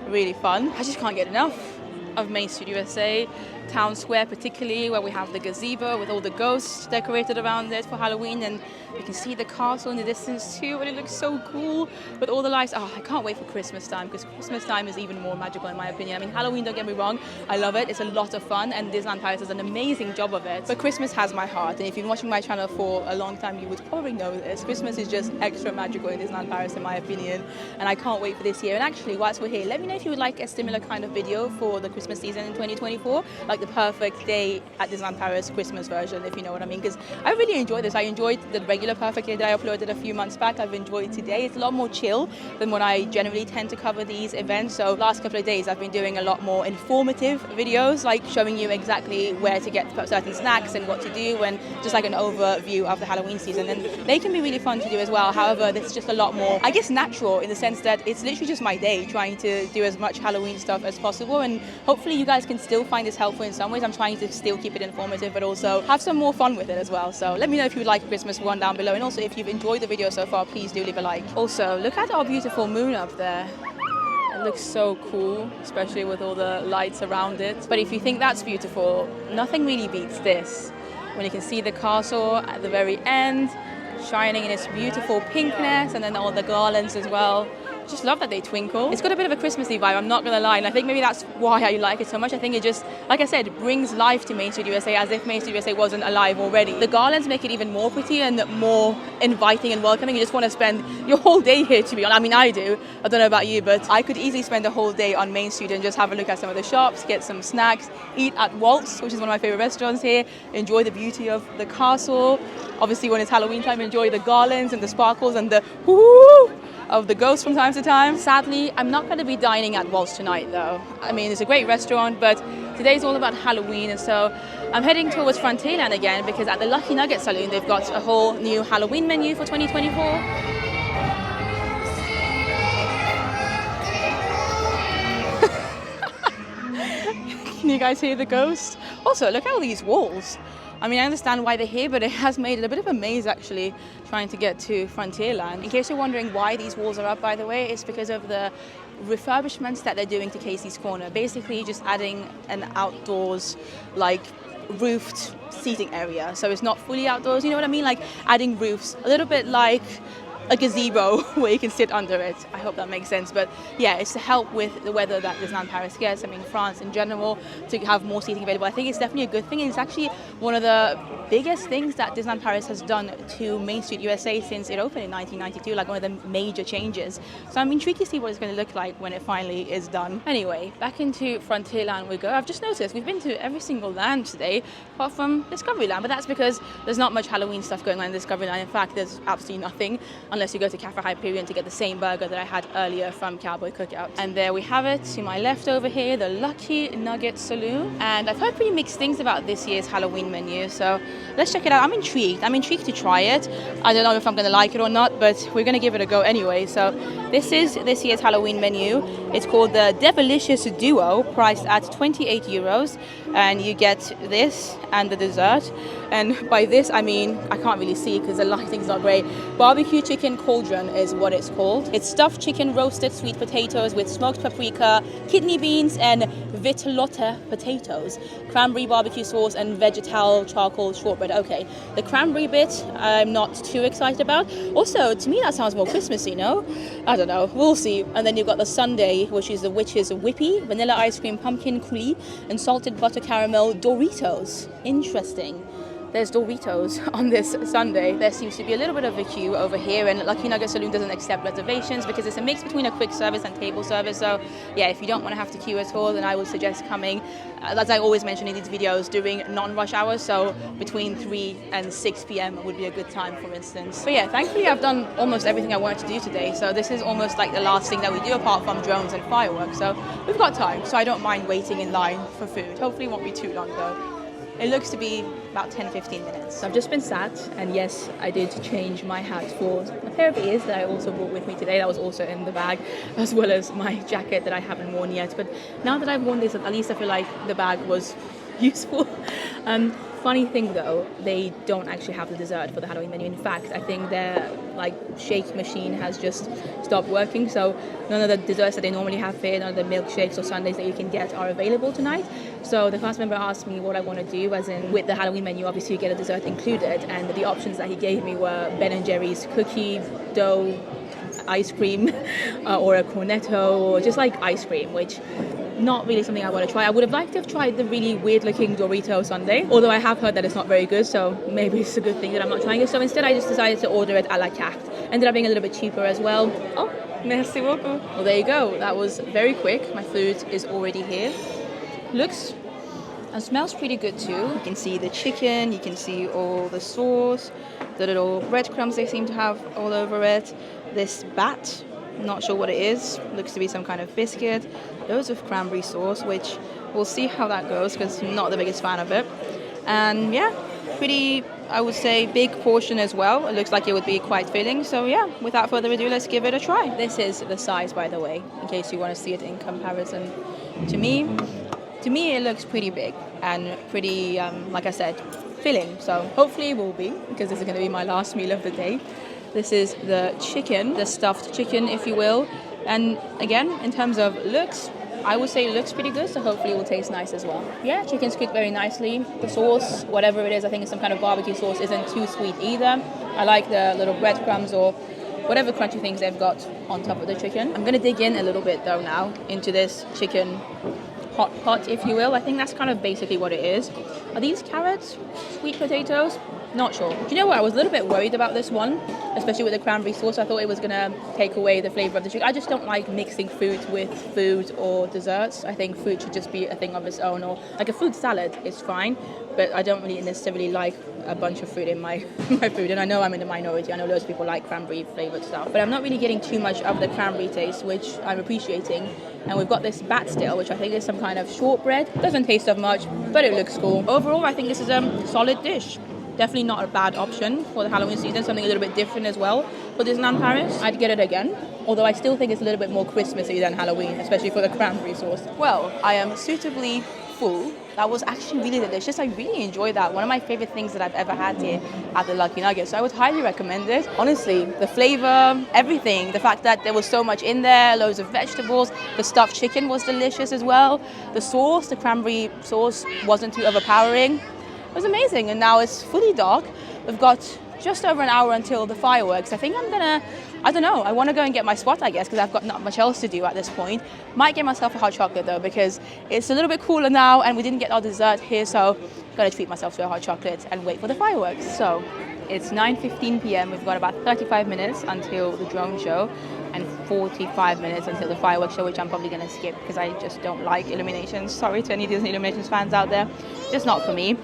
Really fun. I just can't get enough of Main Street USA, Town Square particularly, where we have the gazebo with all the ghosts decorated around it for Halloween, and you can see the castle in the distance too, and it looks so cool with all the lights. Oh, I can't wait for Christmas time, because Christmas time is even more magical in my opinion. I mean, Halloween, don't get me wrong, I love it, it's a lot of fun, and Disneyland Paris does an amazing job of it, but Christmas has my heart, and if you've been watching my channel for a long time, you would probably know this. Christmas is just extra magical in Disneyland Paris in my opinion, and I can't wait for this year. And actually, whilst we're here, let me know if you would like a similar kind of video for the Christmas season in 2024, like the perfect day at Disneyland Paris Christmas version, if you know what I mean, because I really enjoyed this. I enjoyed the regular perfect day that I uploaded a few months back. I've enjoyed today. It's a lot more chill than when I generally tend to cover these events. So last couple of days I've been doing a lot more informative videos, like showing you exactly where to get certain snacks and what to do, and just like an overview of the Halloween season, and they can be really fun to do as well. However, it's just a lot more, I guess, natural in the sense that it's literally just my day trying to do as much Halloween stuff as possible, and hopefully you guys can still find this helpful in some ways. I'm trying to still keep it informative, but also have some more fun with it as well. So let me know if you would like a Christmas one down below, and also if you've enjoyed the video so far, please do leave a like. Also, look at our beautiful moon up there. It looks so cool, especially with all the lights around it. But if you think that's beautiful, nothing really beats this. When you can see the castle at the very end, shining in its beautiful pinkness, and then all the garlands as well. Just love that they twinkle. It's got a bit of a Christmassy vibe, I'm not gonna lie, and I think maybe that's why I like it so much. I think it just, like I said, brings life to Main Street USA, as if Main Street USA wasn't alive already. The garlands make it even more pretty and more inviting and welcoming. You just want to spend your whole day here, to be honest. I mean, I do. I don't know about you, but I could easily spend a whole day on Main Street and just have a look at some of the shops, get some snacks, eat at Walt's, which is one of my favorite restaurants here, enjoy the beauty of the castle. Obviously, when it's Halloween time, enjoy the garlands and the sparkles and the woo. of the ghost from time to time. Sadly, I'm not going to be dining at Waltz tonight though. I mean, it's a great restaurant, but today's all about Halloween, and so I'm heading towards Frontierland again because at the Lucky Nugget Saloon, they've got a whole new Halloween menu for 2024. Can you guys hear the ghost? Also, look at all these walls. I mean, I understand why they're here, but it has made it a bit of a maze actually, trying to get to Frontierland. In case you're wondering why these walls are up, by the way, it's because of the refurbishments that they're doing to Casey's Corner. Basically, just adding an outdoors, like, roofed seating area. So it's not fully outdoors, you know what I mean? Like adding roofs, a little bit like a gazebo where you can sit under it. I hope that makes sense. But yeah, it's to help with the weather that Disneyland Paris gets. I mean, France in general, to have more seating available. I think it's definitely a good thing. And it's actually one of the biggest things that Disneyland Paris has done to Main Street USA since it opened in 1992, like one of the major changes. So I'm intrigued to see what it's going to look like when it finally is done. Anyway, back into Frontierland we go. I've just noticed we've been to every single land today, apart from Discoveryland, but that's because there's not much Halloween stuff going on in Discoveryland. In fact, there's absolutely nothing, unless you go to Cafe Hyperion to get the same burger that I had earlier from Cowboy Cookout. And there we have it, to my left over here, the Lucky Nugget Saloon. And I've heard pretty mixed things about this year's Halloween menu, so let's check it out. I'm intrigued to try it. I don't know if I'm going to like it or not, but we're going to give it a go anyway. So this is this year's Halloween menu. It's called the Devilicious Duo, priced at 28 euros, and you get this and the dessert. And by this I mean, I can't really see because the lighting's not great. Barbecue chicken cauldron is what it's called. It's stuffed chicken, roasted sweet potatoes with smoked paprika, kidney beans and vitellotta potatoes, cranberry barbecue sauce and vegetal charcoal shortbread. Okay, the cranberry bit I'm not too excited about. Also, to me that sounds more Christmassy, no? I don't know, we'll see. And then you've got the sundae, which is the Witch's Whippy, vanilla ice cream, pumpkin coulis and salted butter caramel Doritos. Interesting. There's Doritos on this sundae. There seems to be a little bit of a queue over here, and Lucky Nugget Saloon doesn't accept reservations because it's a mix between a quick service and table service. So yeah, if you don't want to have to queue at all, then I would suggest coming, as I always mention in these videos, during non-rush hours. So between 3 and 6 p.m. would be a good time, for instance. But yeah, thankfully I've done almost everything I wanted to do today. So this is almost like the last thing that we do apart from drones and fireworks. So we've got time, so I don't mind waiting in line for food. Hopefully it won't be too long though. It looks to be about 10-15 minutes. So I've just been sat, and yes, I did change my hat for a pair of ears that I also brought with me today. That was also in the bag, as well as my jacket that I haven't worn yet. But now that I've worn this, at least I feel like the bag was useful. Funny thing though, they don't actually have the dessert for the Halloween menu. In fact, I think their shake machine has just stopped working, so none of the desserts that they normally have here, none of the milkshakes or sundaes that you can get are available tonight. So the cast member asked me what I want to do, as in with the Halloween menu obviously you get a dessert included, and the options that he gave me were Ben & Jerry's cookie dough ice cream or a cornetto, or just like ice cream, which not really something I want to try. I would have liked to have tried the really weird looking Dorito sundae, although I have heard that it's not very good, so maybe it's a good thing that I'm not trying it. So instead I just decided to order it a la carte. Ended up being a little bit cheaper as well. Oh, merci beaucoup. Well, there you go. That was very quick. My food is already here. Looks and smells pretty good too. You can see the chicken, you can see all the sauce, the little breadcrumbs they seem to have all over it. This bat, not sure what it is, looks to be some kind of biscuit. Loads of cranberry sauce, which we'll see how that goes because I'm not the biggest fan of it. And yeah, pretty, I would say, big portion as well. It looks like it would be quite filling. So yeah, without further ado, let's give it a try. This is the size, by the way, in case you want to see it in comparison to me. To me, it looks pretty big and pretty, like I said, filling. So hopefully it will be, because this is going to be my last meal of the day. This is the chicken, the stuffed chicken, if you will. And again, in terms of looks, I would say it looks pretty good, so hopefully it will taste nice as well. Yeah, chicken's cooked very nicely. The sauce, whatever it is, I think it's some kind of barbecue sauce, isn't too sweet either. I like the little breadcrumbs or whatever crunchy things they've got on top of the chicken. I'm going to dig in a little bit though now into this chicken hot pot, if you will. I think that's kind of basically what it is. Are these carrots? Sweet potatoes? Not sure. Do you know what? I was a little bit worried about this one, especially with the cranberry sauce. I thought it was going to take away the flavour of the drink. I just don't like mixing fruit with food or desserts. I think fruit should just be a thing of its own, or like a fruit salad is fine, but I don't really necessarily like a bunch of fruit in my food. And I know I'm in the minority. I know loads of people like cranberry flavoured stuff, but I'm not really getting too much of the cranberry taste, which I'm appreciating. And we've got this bat still, which I think is some kind of shortbread. Doesn't taste of much, but it looks cool. Overall, I think this is a solid dish. Definitely not a bad option for the Halloween season, something a little bit different as well for Disneyland Paris. I'd get it again, although I still think it's a little bit more Christmassy than Halloween, especially for the cranberry sauce. Well, I am suitably full. That was actually really delicious. I really enjoyed that. One of my favorite things that I've ever had here at the Lucky Nugget. So I would highly recommend it. Honestly, the flavor, everything, the fact that there was so much in there, loads of vegetables, the stuffed chicken was delicious as well. The sauce, the cranberry sauce wasn't too overpowering. It was amazing, and now it's fully dark. We've got just over an hour until the fireworks. I think I'm gonna, I don't know, I want to go and get my spot, I guess, because I've got not much else to do at this point. Might get myself a hot chocolate though, because it's a little bit cooler now and we didn't get our dessert here, so I'm gonna treat myself to a hot chocolate and wait for the fireworks. So it's 9:15 p.m. We've got about 35 minutes until the drone show and 45 minutes until the fireworks show, which I'm probably gonna skip because I just don't like illuminations. Sorry to any Disney Illuminations fans out there, just not for me.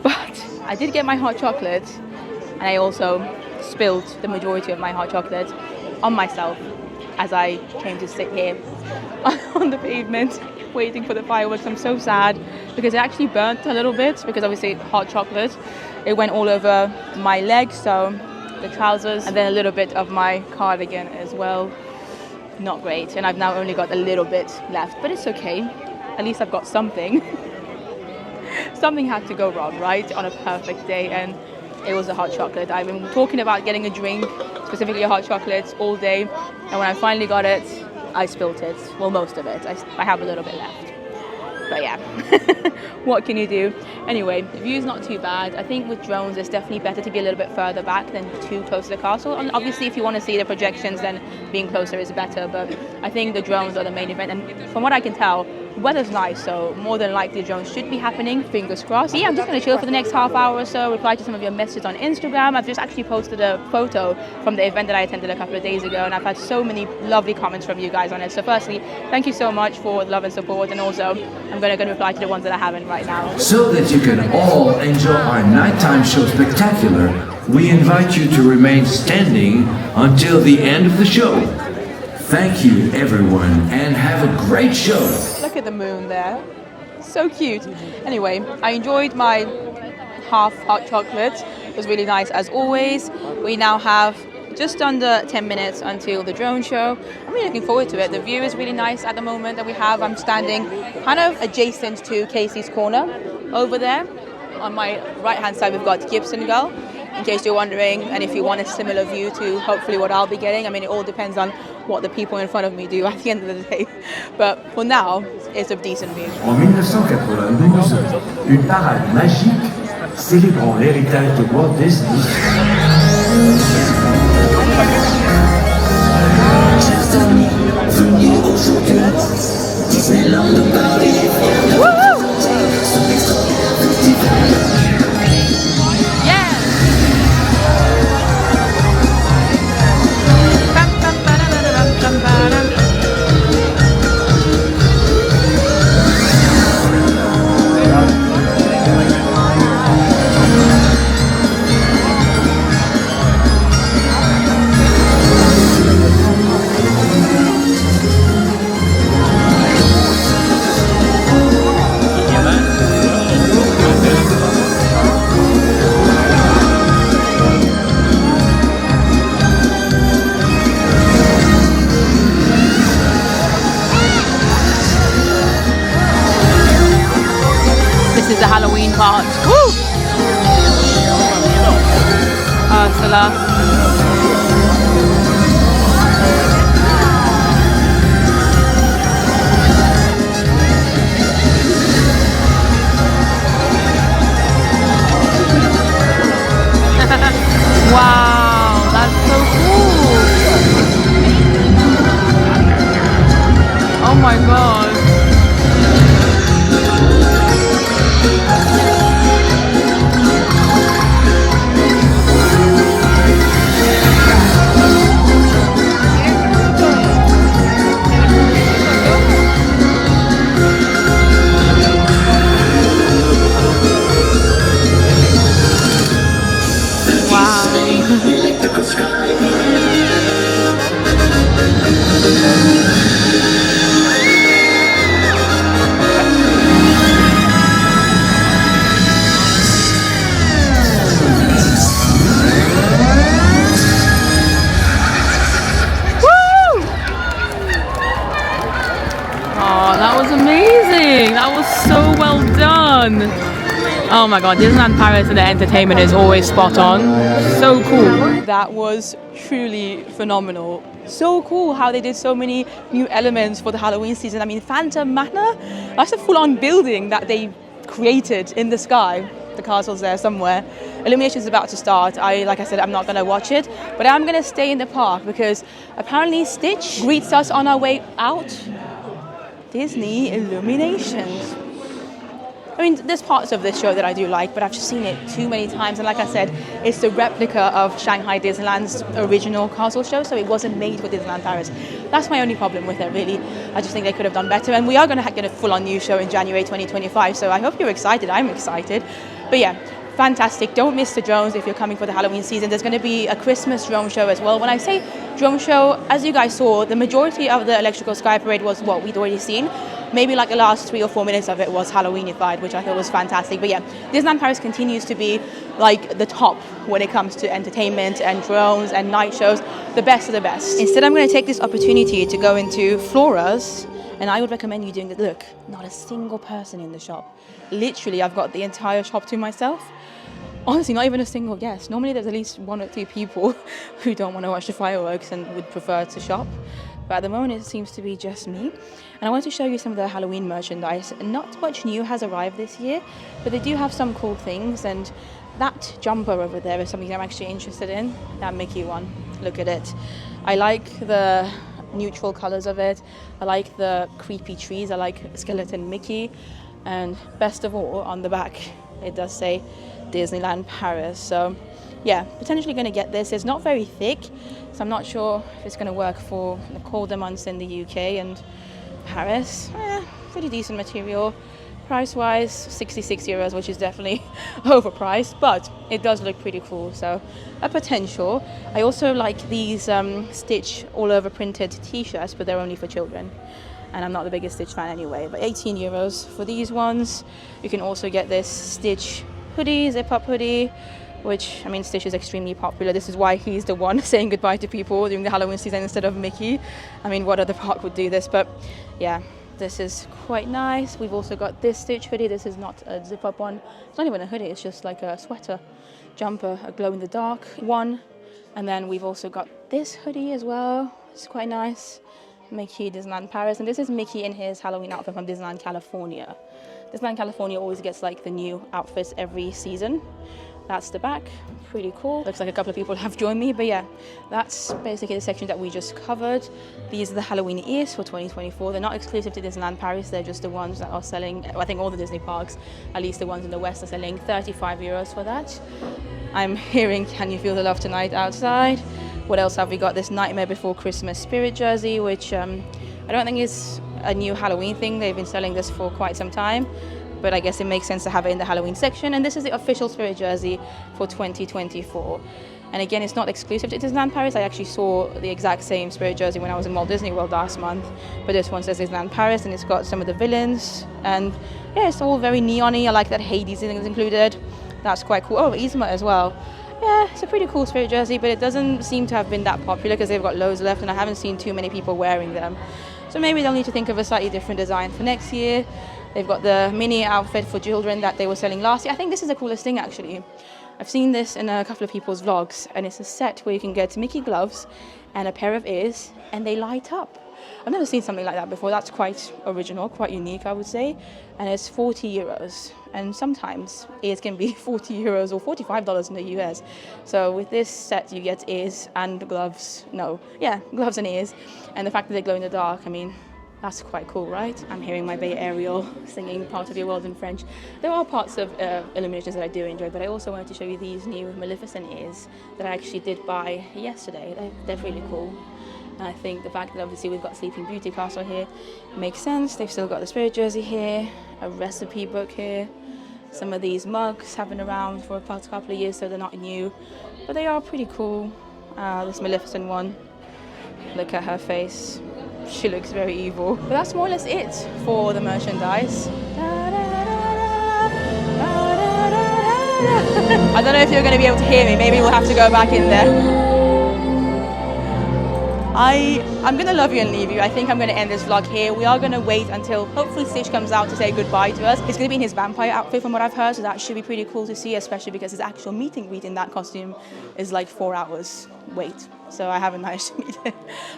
But I did get my hot chocolate, and I also spilled the majority of my hot chocolate on myself as I came to sit here on the pavement waiting for the fireworks. I'm so sad because it actually burnt a little bit, because obviously hot chocolate, it went all over my legs, so the trousers, and then a little bit of my cardigan as well. Not great, and I've now only got a little bit left, but it's okay. At least I've got something. Something had to go wrong, right, on a perfect day, and it was a hot chocolate. I've been talking about getting a drink, specifically a hot chocolate, all day, and when I finally got it, I spilled it. Well, most of it. I have a little bit left. But yeah, what can you do? Anyway, the view's not too bad. I think with drones, it's definitely better to be a little bit further back than too close to the castle. And obviously, if you want to see the projections, then being closer is better. But I think the drones are the main event. And from what I can tell, the weather's nice, so more than likely drones should be happening, fingers crossed. Yeah, I'm just going to chill for the next half hour or so, reply to some of your messages on Instagram. I've just actually posted a photo from the event that I attended a couple of days ago, and I've had so many lovely comments from you guys on it. So firstly, thank you so much for the love and support, and also I'm going to reply to the ones that I haven't right now. So that you can all enjoy our nighttime show spectacular, we invite you to remain standing until the end of the show. Thank you, everyone, and have a great show. Look at the moon there. So cute. Anyway, I enjoyed my half hot chocolate. It was really nice as always. We now have just under 10 minutes until the drone show. I'm really looking forward to it. The view is really nice at the moment that we have. I'm standing kind of adjacent to Casey's Corner over there. On my right hand side, we've got Gibson Gull, in case you're wondering, and if you want a similar view to hopefully what I'll be getting. I mean, it all depends on what the people in front of me do at the end of the day. But for now, it's a decent view. En 1992, une parade magique célébrant l'héritage de Walt Disney. Disneyland Paris. This is the Halloween part. Woo! Ursula. Wow, that's so cool. Oh my god. on. Oh my god, Disneyland Paris and the entertainment is always spot on. So cool. That was truly phenomenal. So cool how they did so many new elements for the Halloween season. I mean, Phantom Manor, that's a full-on building that they created in the sky. The castle's there somewhere. Illumination's about to start. Like I said, I'm not going to watch it, but I'm going to stay in the park because apparently Stitch greets us on our way out. Disney Illuminations. I mean, there's parts of this show that I do like, but I've just seen it too many times. And like I said, it's the replica of Shanghai Disneyland's original castle show, so it wasn't made for Disneyland Paris. That's my only problem with it, really. I just think they could have done better. And we are going to get a full-on new show in January 2025, so I hope you're excited. I'm excited. But yeah, fantastic. Don't miss the drones if you're coming for the Halloween season. There's going to be a Christmas drone show as well. When I say drone show, as you guys saw, the majority of the electrical sky parade was what we'd already seen. Maybe like the last 3 or 4 minutes of it was Halloweenified, which I thought was fantastic. But yeah, Disneyland Paris continues to be like the top when it comes to entertainment and drones and night shows. The best of the best. Instead, I'm going to take this opportunity to go into Flora's, and I would recommend you doing the look. Not a single person in the shop. Literally, I've got the entire shop to myself. Honestly, not even a single guest. Normally there's at least 1 or 2 people who don't want to watch the fireworks and would prefer to shop. But at the moment it seems to be just me. And I want to show you some of the Halloween merchandise. Not much new has arrived this year, but they do have some cool things. And that jumper over there is something I'm actually interested in. That Mickey one. Look at it. I like the neutral colors of it. I like the creepy trees. I like skeleton Mickey. And best of all, on the back, it does say Disneyland Paris. So yeah, potentially going to get this. It's not very thick, so I'm not sure if it's going to work for the colder months in the UK and Paris. Pretty decent material. Price-wise, 66 euros, which is definitely overpriced, but it does look pretty cool, so a potential. I also like these Stitch all-over printed t-shirts, but they're only for children. And I'm not the biggest Stitch fan anyway, but 18 euros for these ones. You can also get this Stitch hoodie, zip-up hoodie, which, I mean, Stitch is extremely popular. This is why he's the one saying goodbye to people during the Halloween season instead of Mickey. I mean, what other park would do this? But yeah, this is quite nice. We've also got this Stitch hoodie. This is not a zip-up one. It's not even a hoodie. It's just like a sweater, jumper, a glow-in-the-dark one. And then we've also got this hoodie as well. It's quite nice. Mickey, Disneyland Paris. And this is Mickey in his Halloween outfit from Disneyland California. Disneyland California always gets like the new outfits every season. That's the back, pretty cool. Looks like a couple of people have joined me, but yeah, that's basically the section that we just covered. These are the Halloween ears for 2024. They're not exclusive to Disneyland Paris, they're just the ones that are selling, I think all the Disney parks, at least the ones in the West, are selling 35 euros for that. I'm hearing Can You Feel the Love Tonight outside. What else have we got? This Nightmare Before Christmas Spirit jersey, which I don't think is a new Halloween thing. They've been selling this for quite some time, but I guess it makes sense to have it in the Halloween section. And this is the official Spirit jersey for 2024. And again, it's not exclusive to Disneyland Paris. I actually saw the exact same Spirit jersey when I was in Walt Disney World last month, but this one says Disneyland Paris, and it's got some of the villains. And yeah, it's all very neon-y. I like that Hades is included. That's quite cool. Oh, Yzma as well. Yeah, it's a pretty cool Spirit jersey, but it doesn't seem to have been that popular because they've got loads left, and I haven't seen too many people wearing them. So maybe they'll need to think of a slightly different design for next year. They've got the mini outfit for children that they were selling last year. I think this is the coolest thing, actually. I've seen this in a couple of people's vlogs, and it's a set where you can get Mickey gloves and a pair of ears, and they light up. I've never seen something like that before. That's quite original, quite unique, I would say. And it's 40 euros. And sometimes ears can be 40 euros or $45 in the US. So with this set, you get ears and gloves. No, yeah, gloves and ears. And the fact that they glow in the dark, I mean, that's quite cool, right? I'm hearing my Bay Ariel singing Part of Your World in French. There are parts of Illuminations that I do enjoy, but I also wanted to show you these new Maleficent ears that I actually did buy yesterday. They're really cool. And I think the fact that obviously we've got Sleeping Beauty Castle here makes sense. They've still got the Spirit jersey here, a recipe book here. Some of these mugs have been around for a past couple of years, so they're not new, but they are pretty cool. This Maleficent one, look at her face. She looks very evil. But that's more or less it for the merchandise. I don't know if you're going to be able to hear me. Maybe we'll have to go back in there. I I'm gonna love you and leave you. I think I'm gonna end this vlog here. We are gonna wait until hopefully Stitch comes out to say goodbye to us. It's gonna be in his vampire outfit from what I've heard, so that should be pretty cool to see, especially because his actual meet and greet in that costume is like 4 hours wait. So I haven't managed to meet him.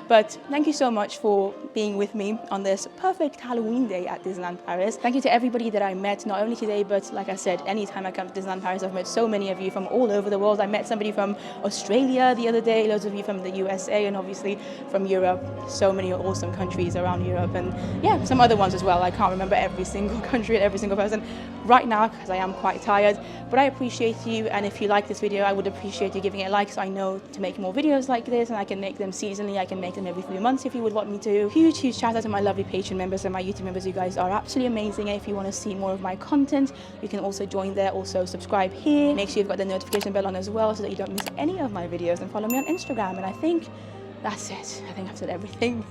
But thank you so much for being with me on this perfect Halloween day at Disneyland Paris. Thank you to everybody that I met, not only today, but like I said, anytime I come to Disneyland Paris, I've met so many of you from all over the world. I met somebody from Australia the other day, loads of you from the USA, and obviously from Europe. So many awesome countries around Europe, and yeah, some other ones as well. I can't remember every single country and every single person right now because I am quite tired, but I appreciate you. And if you like this video, I would appreciate you giving it a like so I know to make more videos like this, and I can make them seasonally. I can make them every 3 months if you would want me to. Huge shout out to my lovely Patreon members and my YouTube members. You guys are absolutely amazing. And if you want to see more of my content, you can also join there. Also subscribe here. Make sure you've got the notification bell on as well so that you don't miss any of my videos, and follow me on Instagram. And I think that's it. I think I've said everything.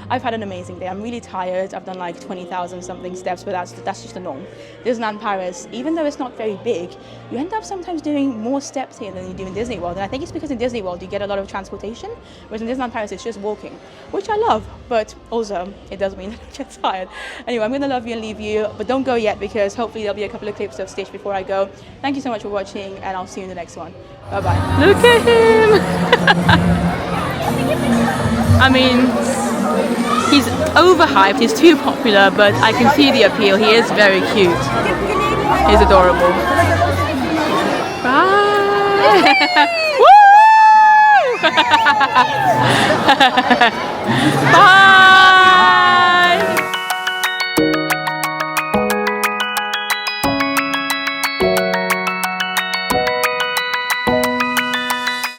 I've had an amazing day. I'm really tired. I've done like 20,000 something steps, but that's just the norm. Disneyland Paris, even though it's not very big, you end up sometimes doing more steps here than you do in Disney World. And I think it's because in Disney World you get a lot of transportation, whereas in Disneyland Paris it's just walking, which I love, but also it does mean that I get tired. Anyway, I'm gonna love you and leave you, but don't go yet because hopefully there'll be a couple of clips of Stitch before I go. Thank you so much for watching, and I'll see you in the next one. Bye bye. Look at him! I mean, he's overhyped, he's too popular, but I can see the appeal. He is very cute. He's adorable. Bye! Woo! Bye!